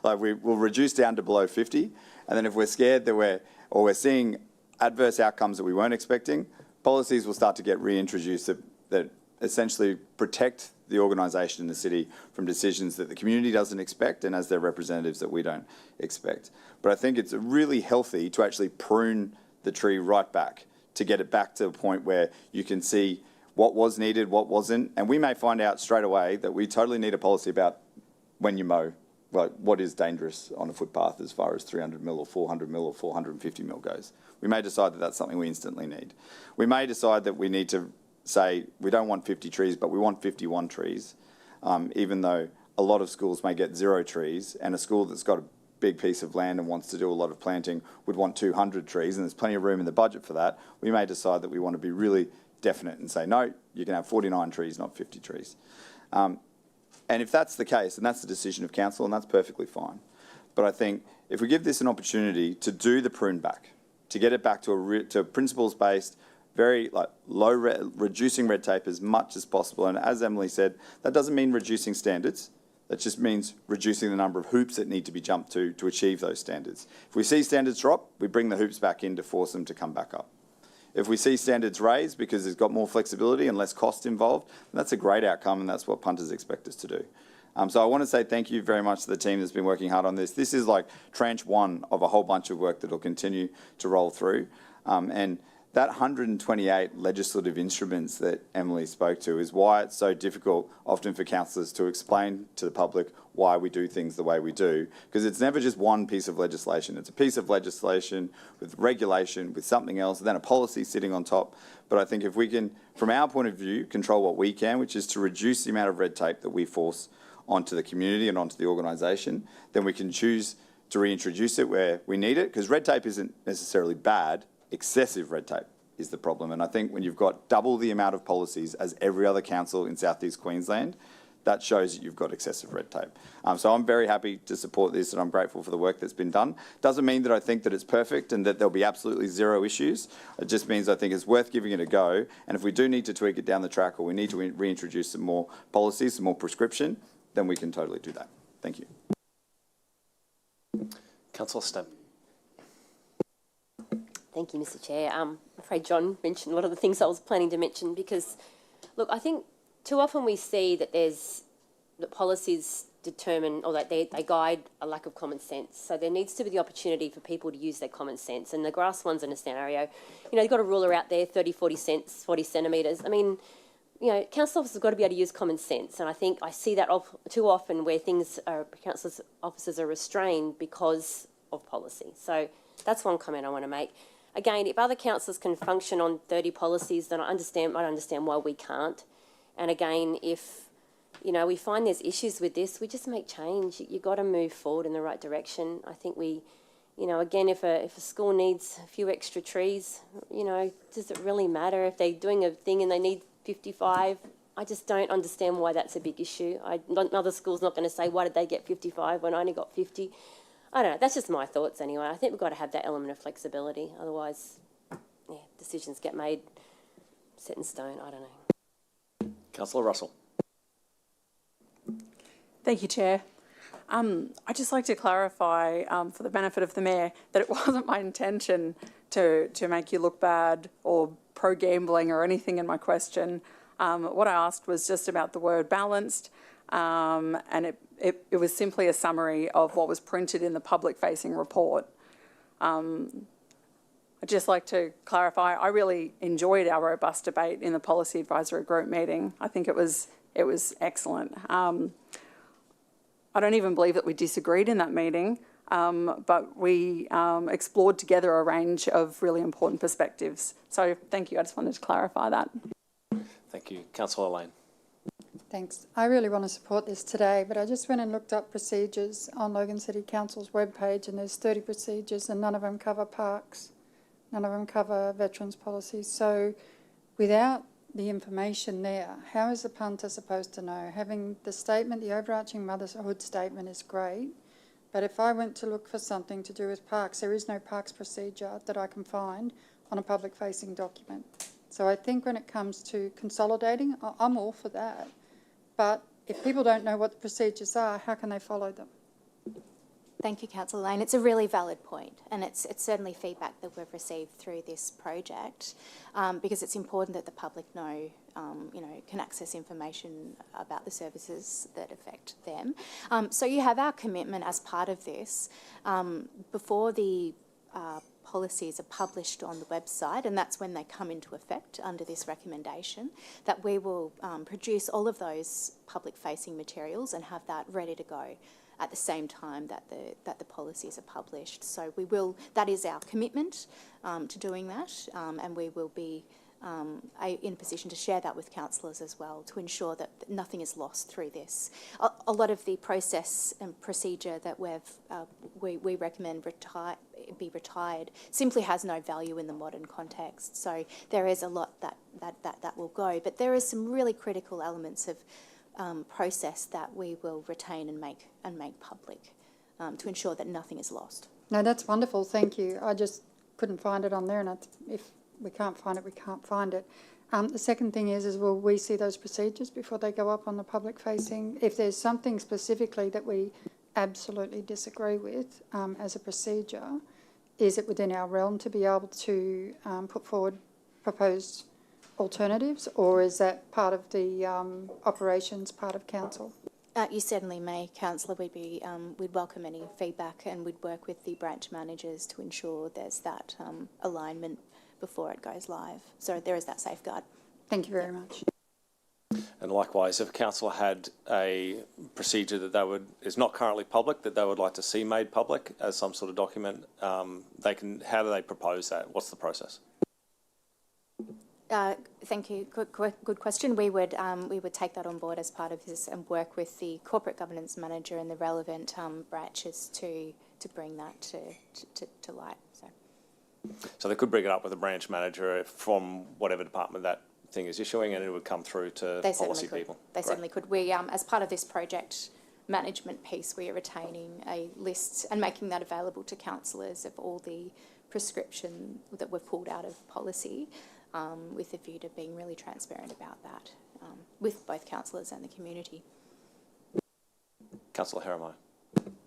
Like we will reduce down to below 50, and then if we're scared that we're seeing adverse outcomes that we weren't expecting, policies will start to get reintroduced that essentially protect the organisation in the city from decisions that the community doesn't expect, and as their representatives that we don't expect. But I think it's really healthy to actually prune the tree right back, to get it back to a point where you can see what was needed, what wasn't, and we may find out straight away that we totally need a policy about when you mow, like what is dangerous on a footpath as far as 300 mil or 400 mil or 450 mil goes. We may decide that that's something we instantly need. We may decide that we need to say we don't want 50 trees, but we want 51 trees, even though a lot of schools may get 0 trees, and a school that's got a big piece of land and wants to do a lot of planting would want 200 trees, and there's plenty of room in the budget for that. We may decide that we want to be really definite and say, no, you can have 49 trees, not 50 trees. And if that's the case, and that's the decision of council, and that's perfectly fine. But I think if we give this an opportunity to do the prune back, to get it back to a principles-based, very reducing red tape as much as possible. And as Emily said, that doesn't mean reducing standards. That just means reducing the number of hoops that need to be jumped to achieve those standards. If we see standards drop, we bring the hoops back in to force them to come back up. If we see standards raised because it's got more flexibility and less cost involved, that's a great outcome, and that's what punters expect us to do. So I want to say thank you very much to the team that's been working hard on this. This is like tranche 1 of a whole bunch of work that will continue to roll through. And that 128 legislative instruments that Emily spoke to is why it's so difficult often for councillors to explain to the public why we do things the way we do, because it's never just one piece of legislation. It's a piece of legislation with regulation, with something else, and then a policy sitting on top. But I think if we can, from our point of view, control what we can, which is to reduce the amount of red tape that we force onto the community and onto the organisation, then we can choose to reintroduce it where we need it, because red tape isn't necessarily bad. Excessive red tape is the problem. And I think when you've got double the amount of policies as every other council in South East Queensland, that shows that you've got excessive red tape. So I'm very happy to support this, and I'm grateful for the work that's been done. Doesn't mean that I think that it's perfect and that there'll be absolutely 0 issues. It just means I think it's worth giving it a go. And if we do need to tweak it down the track, or we need to reintroduce some more policies, some more prescription, then we can totally do that. Thank you. Councillor Stemp. Thank you, Mr. Chair. I'm afraid John mentioned a lot of the things I was planning to mention, because, look, I think too often we see that that policies determine, or that they guide a lack of common sense. So there needs to be the opportunity for people to use their common sense. And the grass one's in a scenario, you've got a ruler out there, 30, 40 centimetres. I mean, council officers have got to be able to use common sense, and I think I see that too often where council officers are restrained because of policy. So that's one comment I want to make. Again, if other councillors can function on 30 policies, then I understand why we can't. And again, if we find there's issues with this, we just make change. You've got to move forward in the right direction. I think again, if a school needs a few extra trees, does it really matter if they're doing a thing and they need 55? I just don't understand why that's a big issue. Another school's not going to say, why did they get 55 when I only got 50? I don't know. That's just my thoughts anyway. I think we've got to have that element of flexibility. Otherwise, decisions get made set in stone. I don't know. Councillor Russell. Thank you, Chair. I'd just like to clarify, for the benefit of the Mayor, that it wasn't my intention to make you look bad or pro-gambling or anything in my question. What I asked was just about the word balanced, and it was simply a summary of what was printed in the public-facing report. I'd just like to clarify, I really enjoyed our robust debate in the Policy Advisory Group meeting. I think it was excellent. I don't even believe that we disagreed in that meeting, but we explored together a range of really important perspectives. So thank you. I just wanted to clarify that. Thank you. Councillor Lane. Thanks. I really want to support this today, but I just went and looked up procedures on Logan City Council's webpage, and there's 30 procedures and none of them cover parks. None of them cover veterans policies. So without the information there, how is the punter supposed to know? Having the statement, the overarching motherhood statement is great, but if I went to look for something to do with parks, there is no parks procedure that I can find on a public-facing document. So I think when it comes to consolidating, I'm all for that. But if people don't know what the procedures are, how can they follow them? Thank you, Councillor Lane. It's a really valid point, and it's certainly feedback that we've received through this project, because it's important that the public know, can access information about the services that affect them. So you have our commitment as part of this. Before the policies are published on the website, and that's when they come into effect under this recommendation, that we will produce all of those public-facing materials and have that ready to go at the same time that the policies are published. So we will, that is our commitment to doing that, and we will be in a position to share that with councillors as well, to ensure that nothing is lost through this. A lot of the process and procedure that we recommend be retired simply has no value in the modern context. So there is a lot that will go, but there is some really critical elements of process that we will retain and make public to ensure that nothing is lost. No, that's wonderful. Thank you. I just couldn't find it on there, and if we can't find it, we can't find it. The second thing is will we see those procedures before they go up on the public-facing? If there's something specifically that we absolutely disagree with as a procedure, is it within our realm to be able to put forward proposed alternatives, or is that part of the operations part of council? You certainly may, Councillor. We'd welcome any feedback, and we'd work with the branch managers to ensure there's that alignment before it goes live. So there is that safeguard. Thank you very much. And likewise, if council had a procedure that is not currently public, that they would like to see made public as some sort of document, how do they propose that? What's the process? Thank you. Good question. We would take that on board as part of this and work with the corporate governance manager and the relevant branches to bring that to light. So they could bring it up with a branch manager from whatever department that thing is issuing, and it would come through to policy people. They certainly could. We, as part of this project management piece, we are retaining a list and making that available to councillors of all the prescription that we've pulled out of policy, with a view to being really transparent about that with both councillors and the community. Councillor Herrimeyer.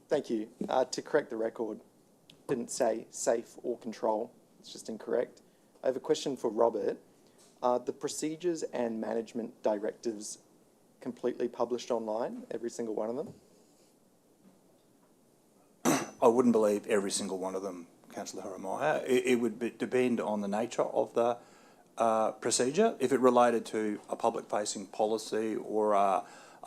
Thank you. To correct the record, didn't say safe or control. It's just incorrect. I have a question for Robert. Are the procedures and management directives completely published online, every single one of them? I wouldn't believe every single one of them, Councillor Herrimeyer. It would depend on the nature of the procedure. If it related to a public-facing policy or a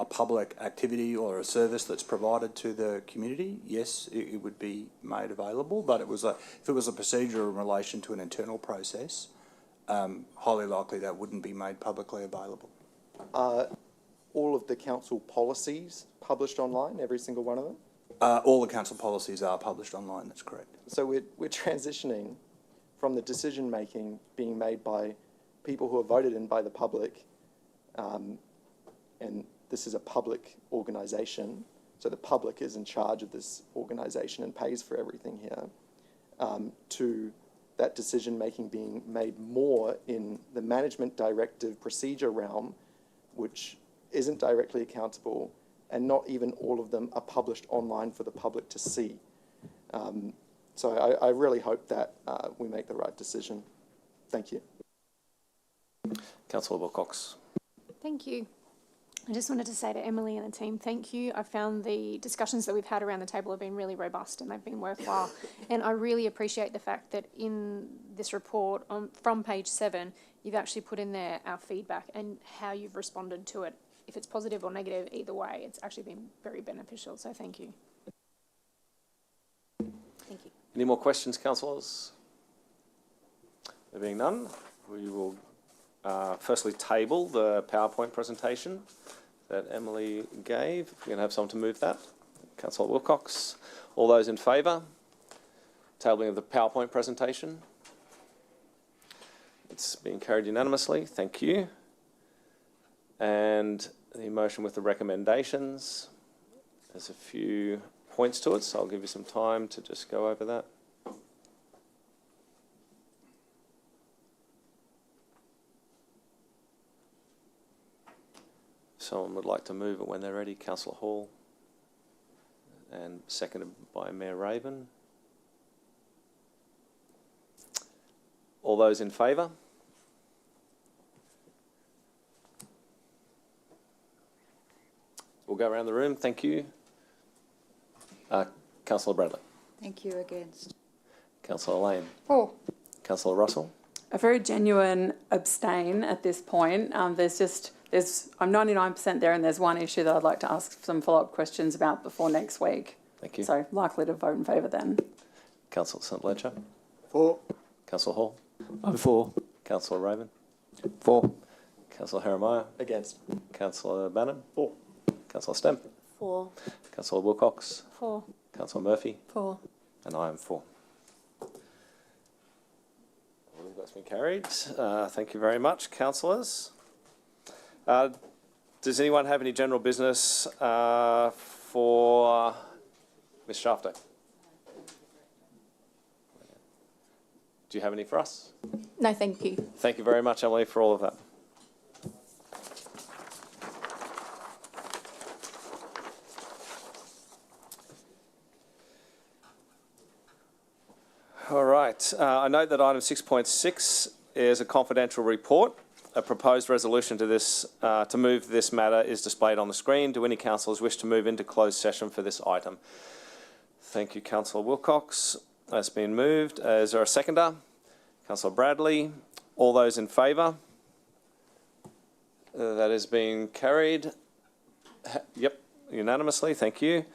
public activity or a service that's provided to the community, yes, it would be made available. But if it was a procedure in relation to an internal process, highly likely that wouldn't be made publicly available. Are all of the council policies published online, every single one of them? All the council policies are published online, that's correct. So we're transitioning from the decision-making being made by people who are voted in by the public, and this is a public organisation, so the public is in charge of this organisation and pays for everything here, to that decision-making being made more in the management directive procedure realm which isn't directly accountable, and not even all of them are published online for the public to see. So I really hope that we make the right decision. Thank you. Councillor Wilcox. Thank you. I just wanted to say to Emily and the team, thank you. I found the discussions that we've had around the table have been really robust and they've been worthwhile. And I really appreciate the fact that in this report, from page 7, you've actually put in there our feedback and how you've responded to it. If it's positive or negative, either way, it's actually been very beneficial. So thank you. Thank you. Any more questions, councillors? There being none, we will firstly table the PowerPoint presentation that Emily gave. If we're going to have someone to move that. Councillor Wilcox. All those in favour? Tabling of the PowerPoint presentation. It's been carried unanimously. Thank you. And the motion with the recommendations. There's a few points to it, so I'll give you some time to just go over that. Someone would like to move it when they're ready. Councillor Hall. And seconded by Mayor Raven. All those in favour? We'll go around the room. Thank you. Councillor Bradley. Thank you. Against. Councillor Lane. For. Councillor Russell. A very genuine abstain at this point. I'm 99% there, and there's one issue that I'd like to ask some follow-up questions about before next week. Thank you. So likely to vote in favour then. Councillor St Ledger. For. Councillor Hall. I'm for. Councillor Raven. For. Councillor Jeremiah. Against. Councillor Bannon. For. Councillor Stemp. For. Councillor Wilcox. For. Councillor Murphy. For. And I am for. All of that's been carried. Thank you very much, councillors. Does anyone have any general business for Ms Shafter? Do you have any for us? No, thank you. Thank you very much, Emily, for all of that. All right. I note that item 6.6 is a confidential report. A proposed resolution to this to move this matter is displayed on the screen. Do any councillors wish to move into closed session for this item? Thank you, Councillor Wilcox. That's been moved. Is there a seconder? Councillor Bradley. All those in favour? That has been carried. Yep, unanimously. Thank you.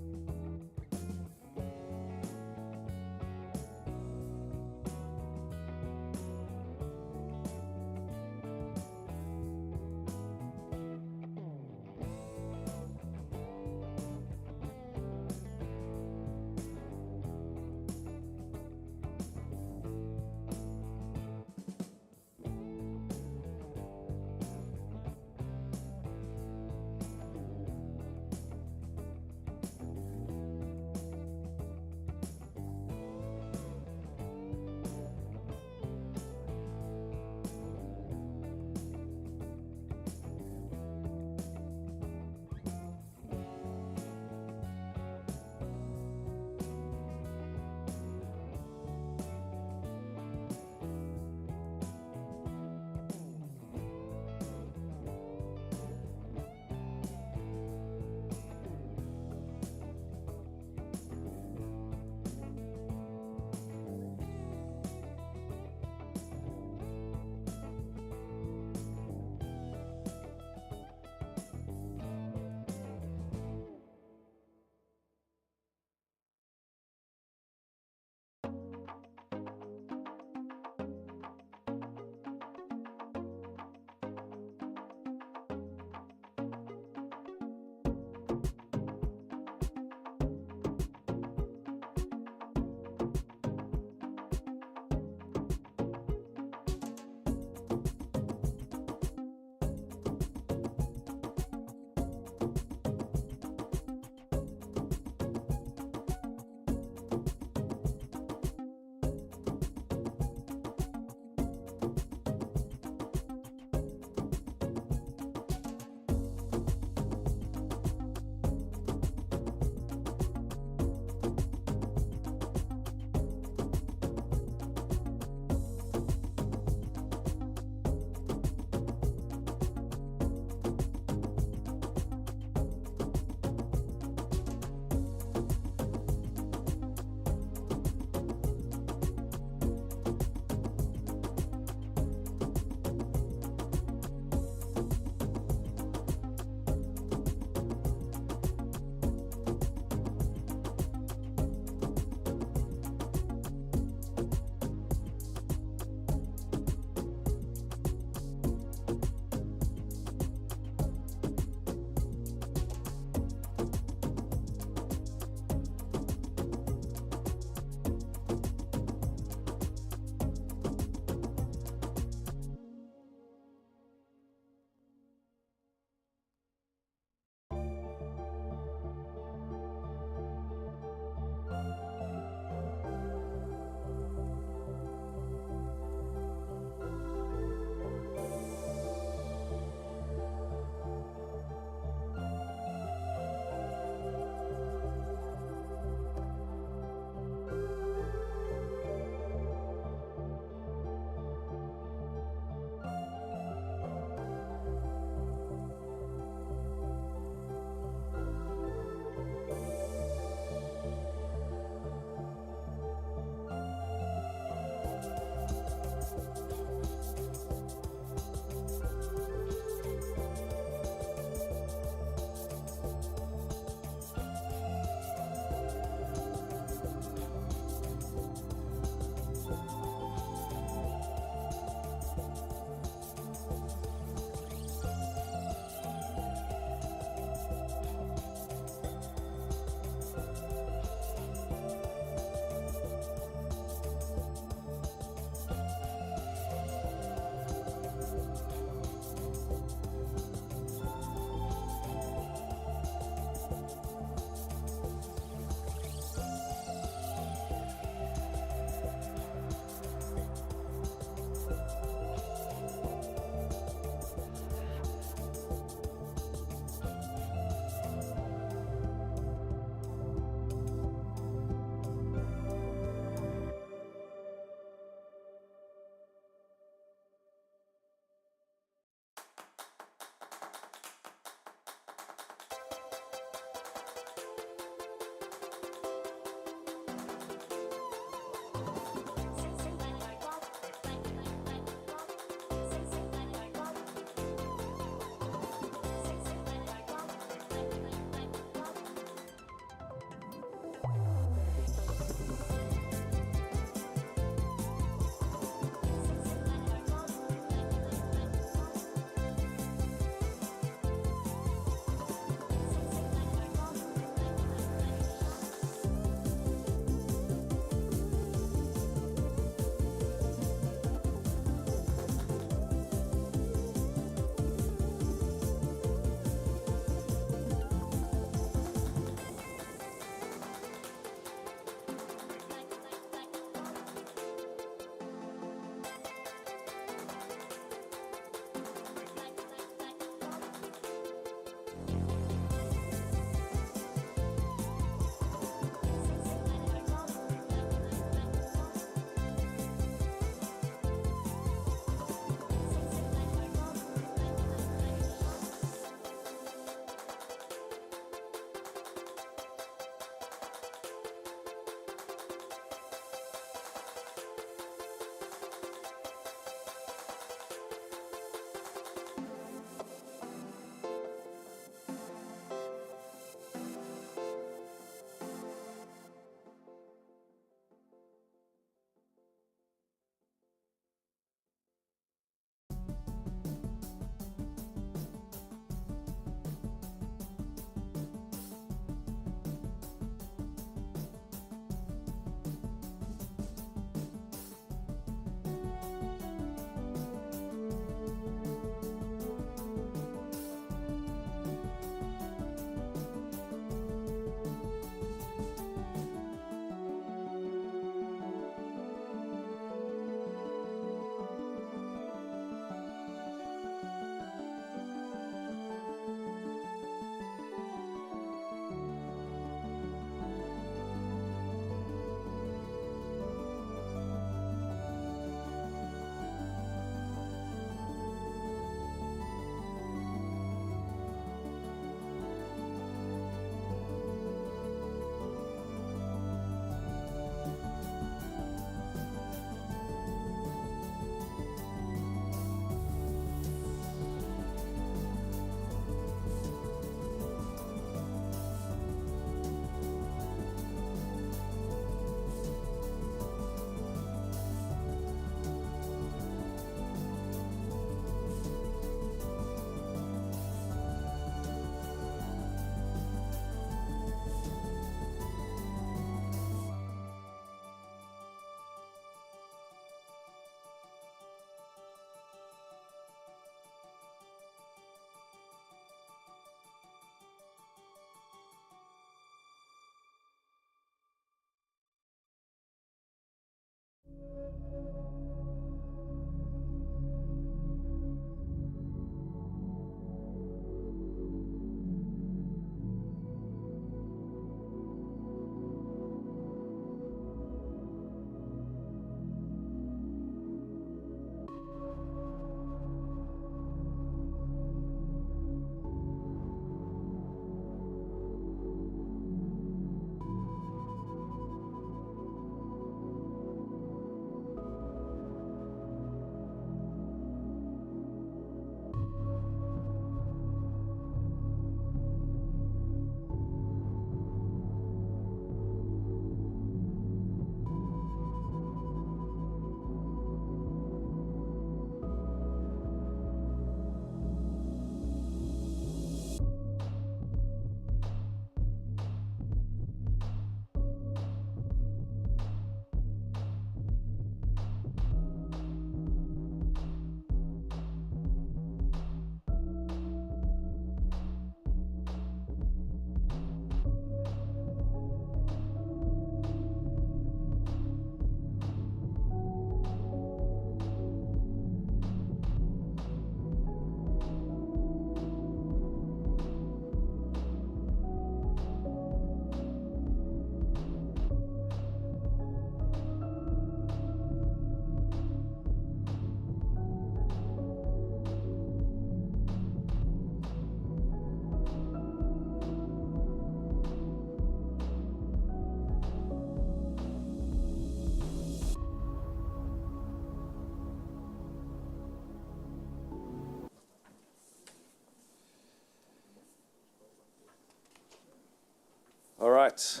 right.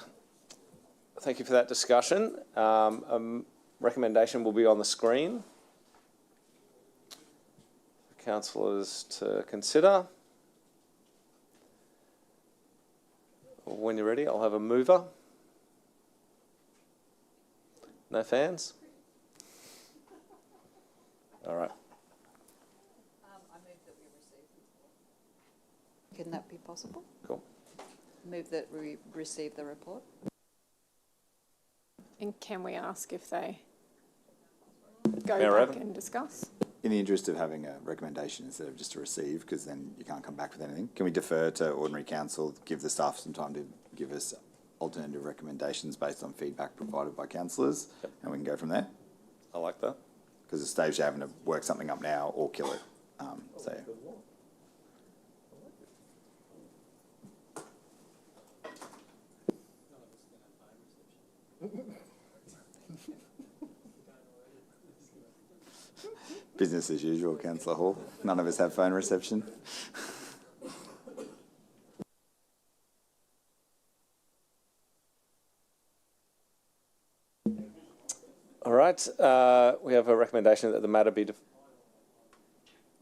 Thank you for that discussion. Recommendation will be on the screen for councillors to consider. When you're ready, I'll have a mover. No fans? All right. I move that we receive the report. Can that be possible? Cool. Move that we receive the report. And can we ask if they go Mayor back Raven? and discuss? In the interest of having a recommendation instead of just a receive, because then you can't come back with anything, can we defer to ordinary council, give the staff some time to give us alternative recommendations based on feedback provided by councillors, and we can go from there? I like that. Because it saves you having to work something up now or kill it. So. Business as usual, Councillor Hall. None of us have phone reception. All right. We have a recommendation that the matter be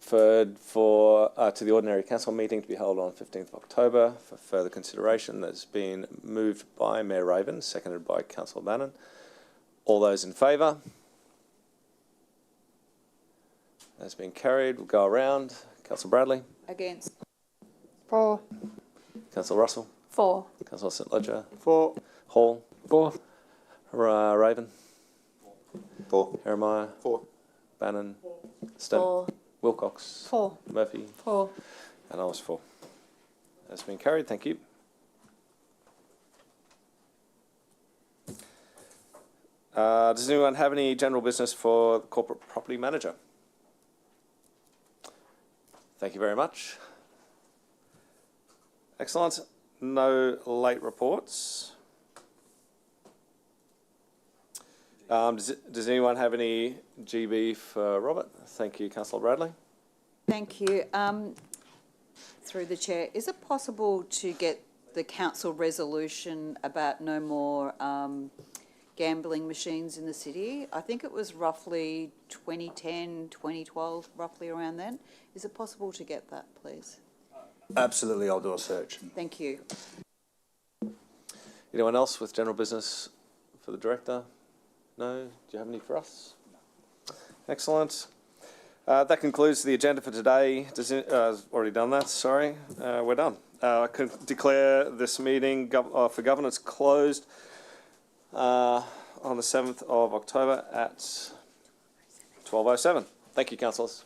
deferred to the ordinary council meeting to be held on 15th of October for further consideration. That's been moved by Mayor Raven, seconded by Councillor Bannon. All those in favour? That's been carried. We'll go around. Councillor Bradley. Against. For. Councillor Russell. 4. Councillor St Ledger. For. Hall. 4. Raven. 4. Jeremiah. 4. Bannon. Stent. 4. Wilcox. 4. Murphy. 4. And I was 4. That's been carried. Thank you. Does anyone have any general business for the corporate property manager? Thank you very much. Excellent. No late reports. Does anyone have any GB for Robert? Thank you, Councillor Bradley. Thank you. Through the chair, is it possible to get the council resolution about no more gambling machines in the city? I think it was roughly 2010, 2012, roughly around then. Is it possible to get that, please? Absolutely, I'll do a search. Thank you. Anyone else with general business for the director? No? Do you have any for us? Excellent. That concludes the agenda for today. Already done that, sorry. We're done. I can declare this meeting for governance closed on the 7th of October at 12:07. Thank you, councillors.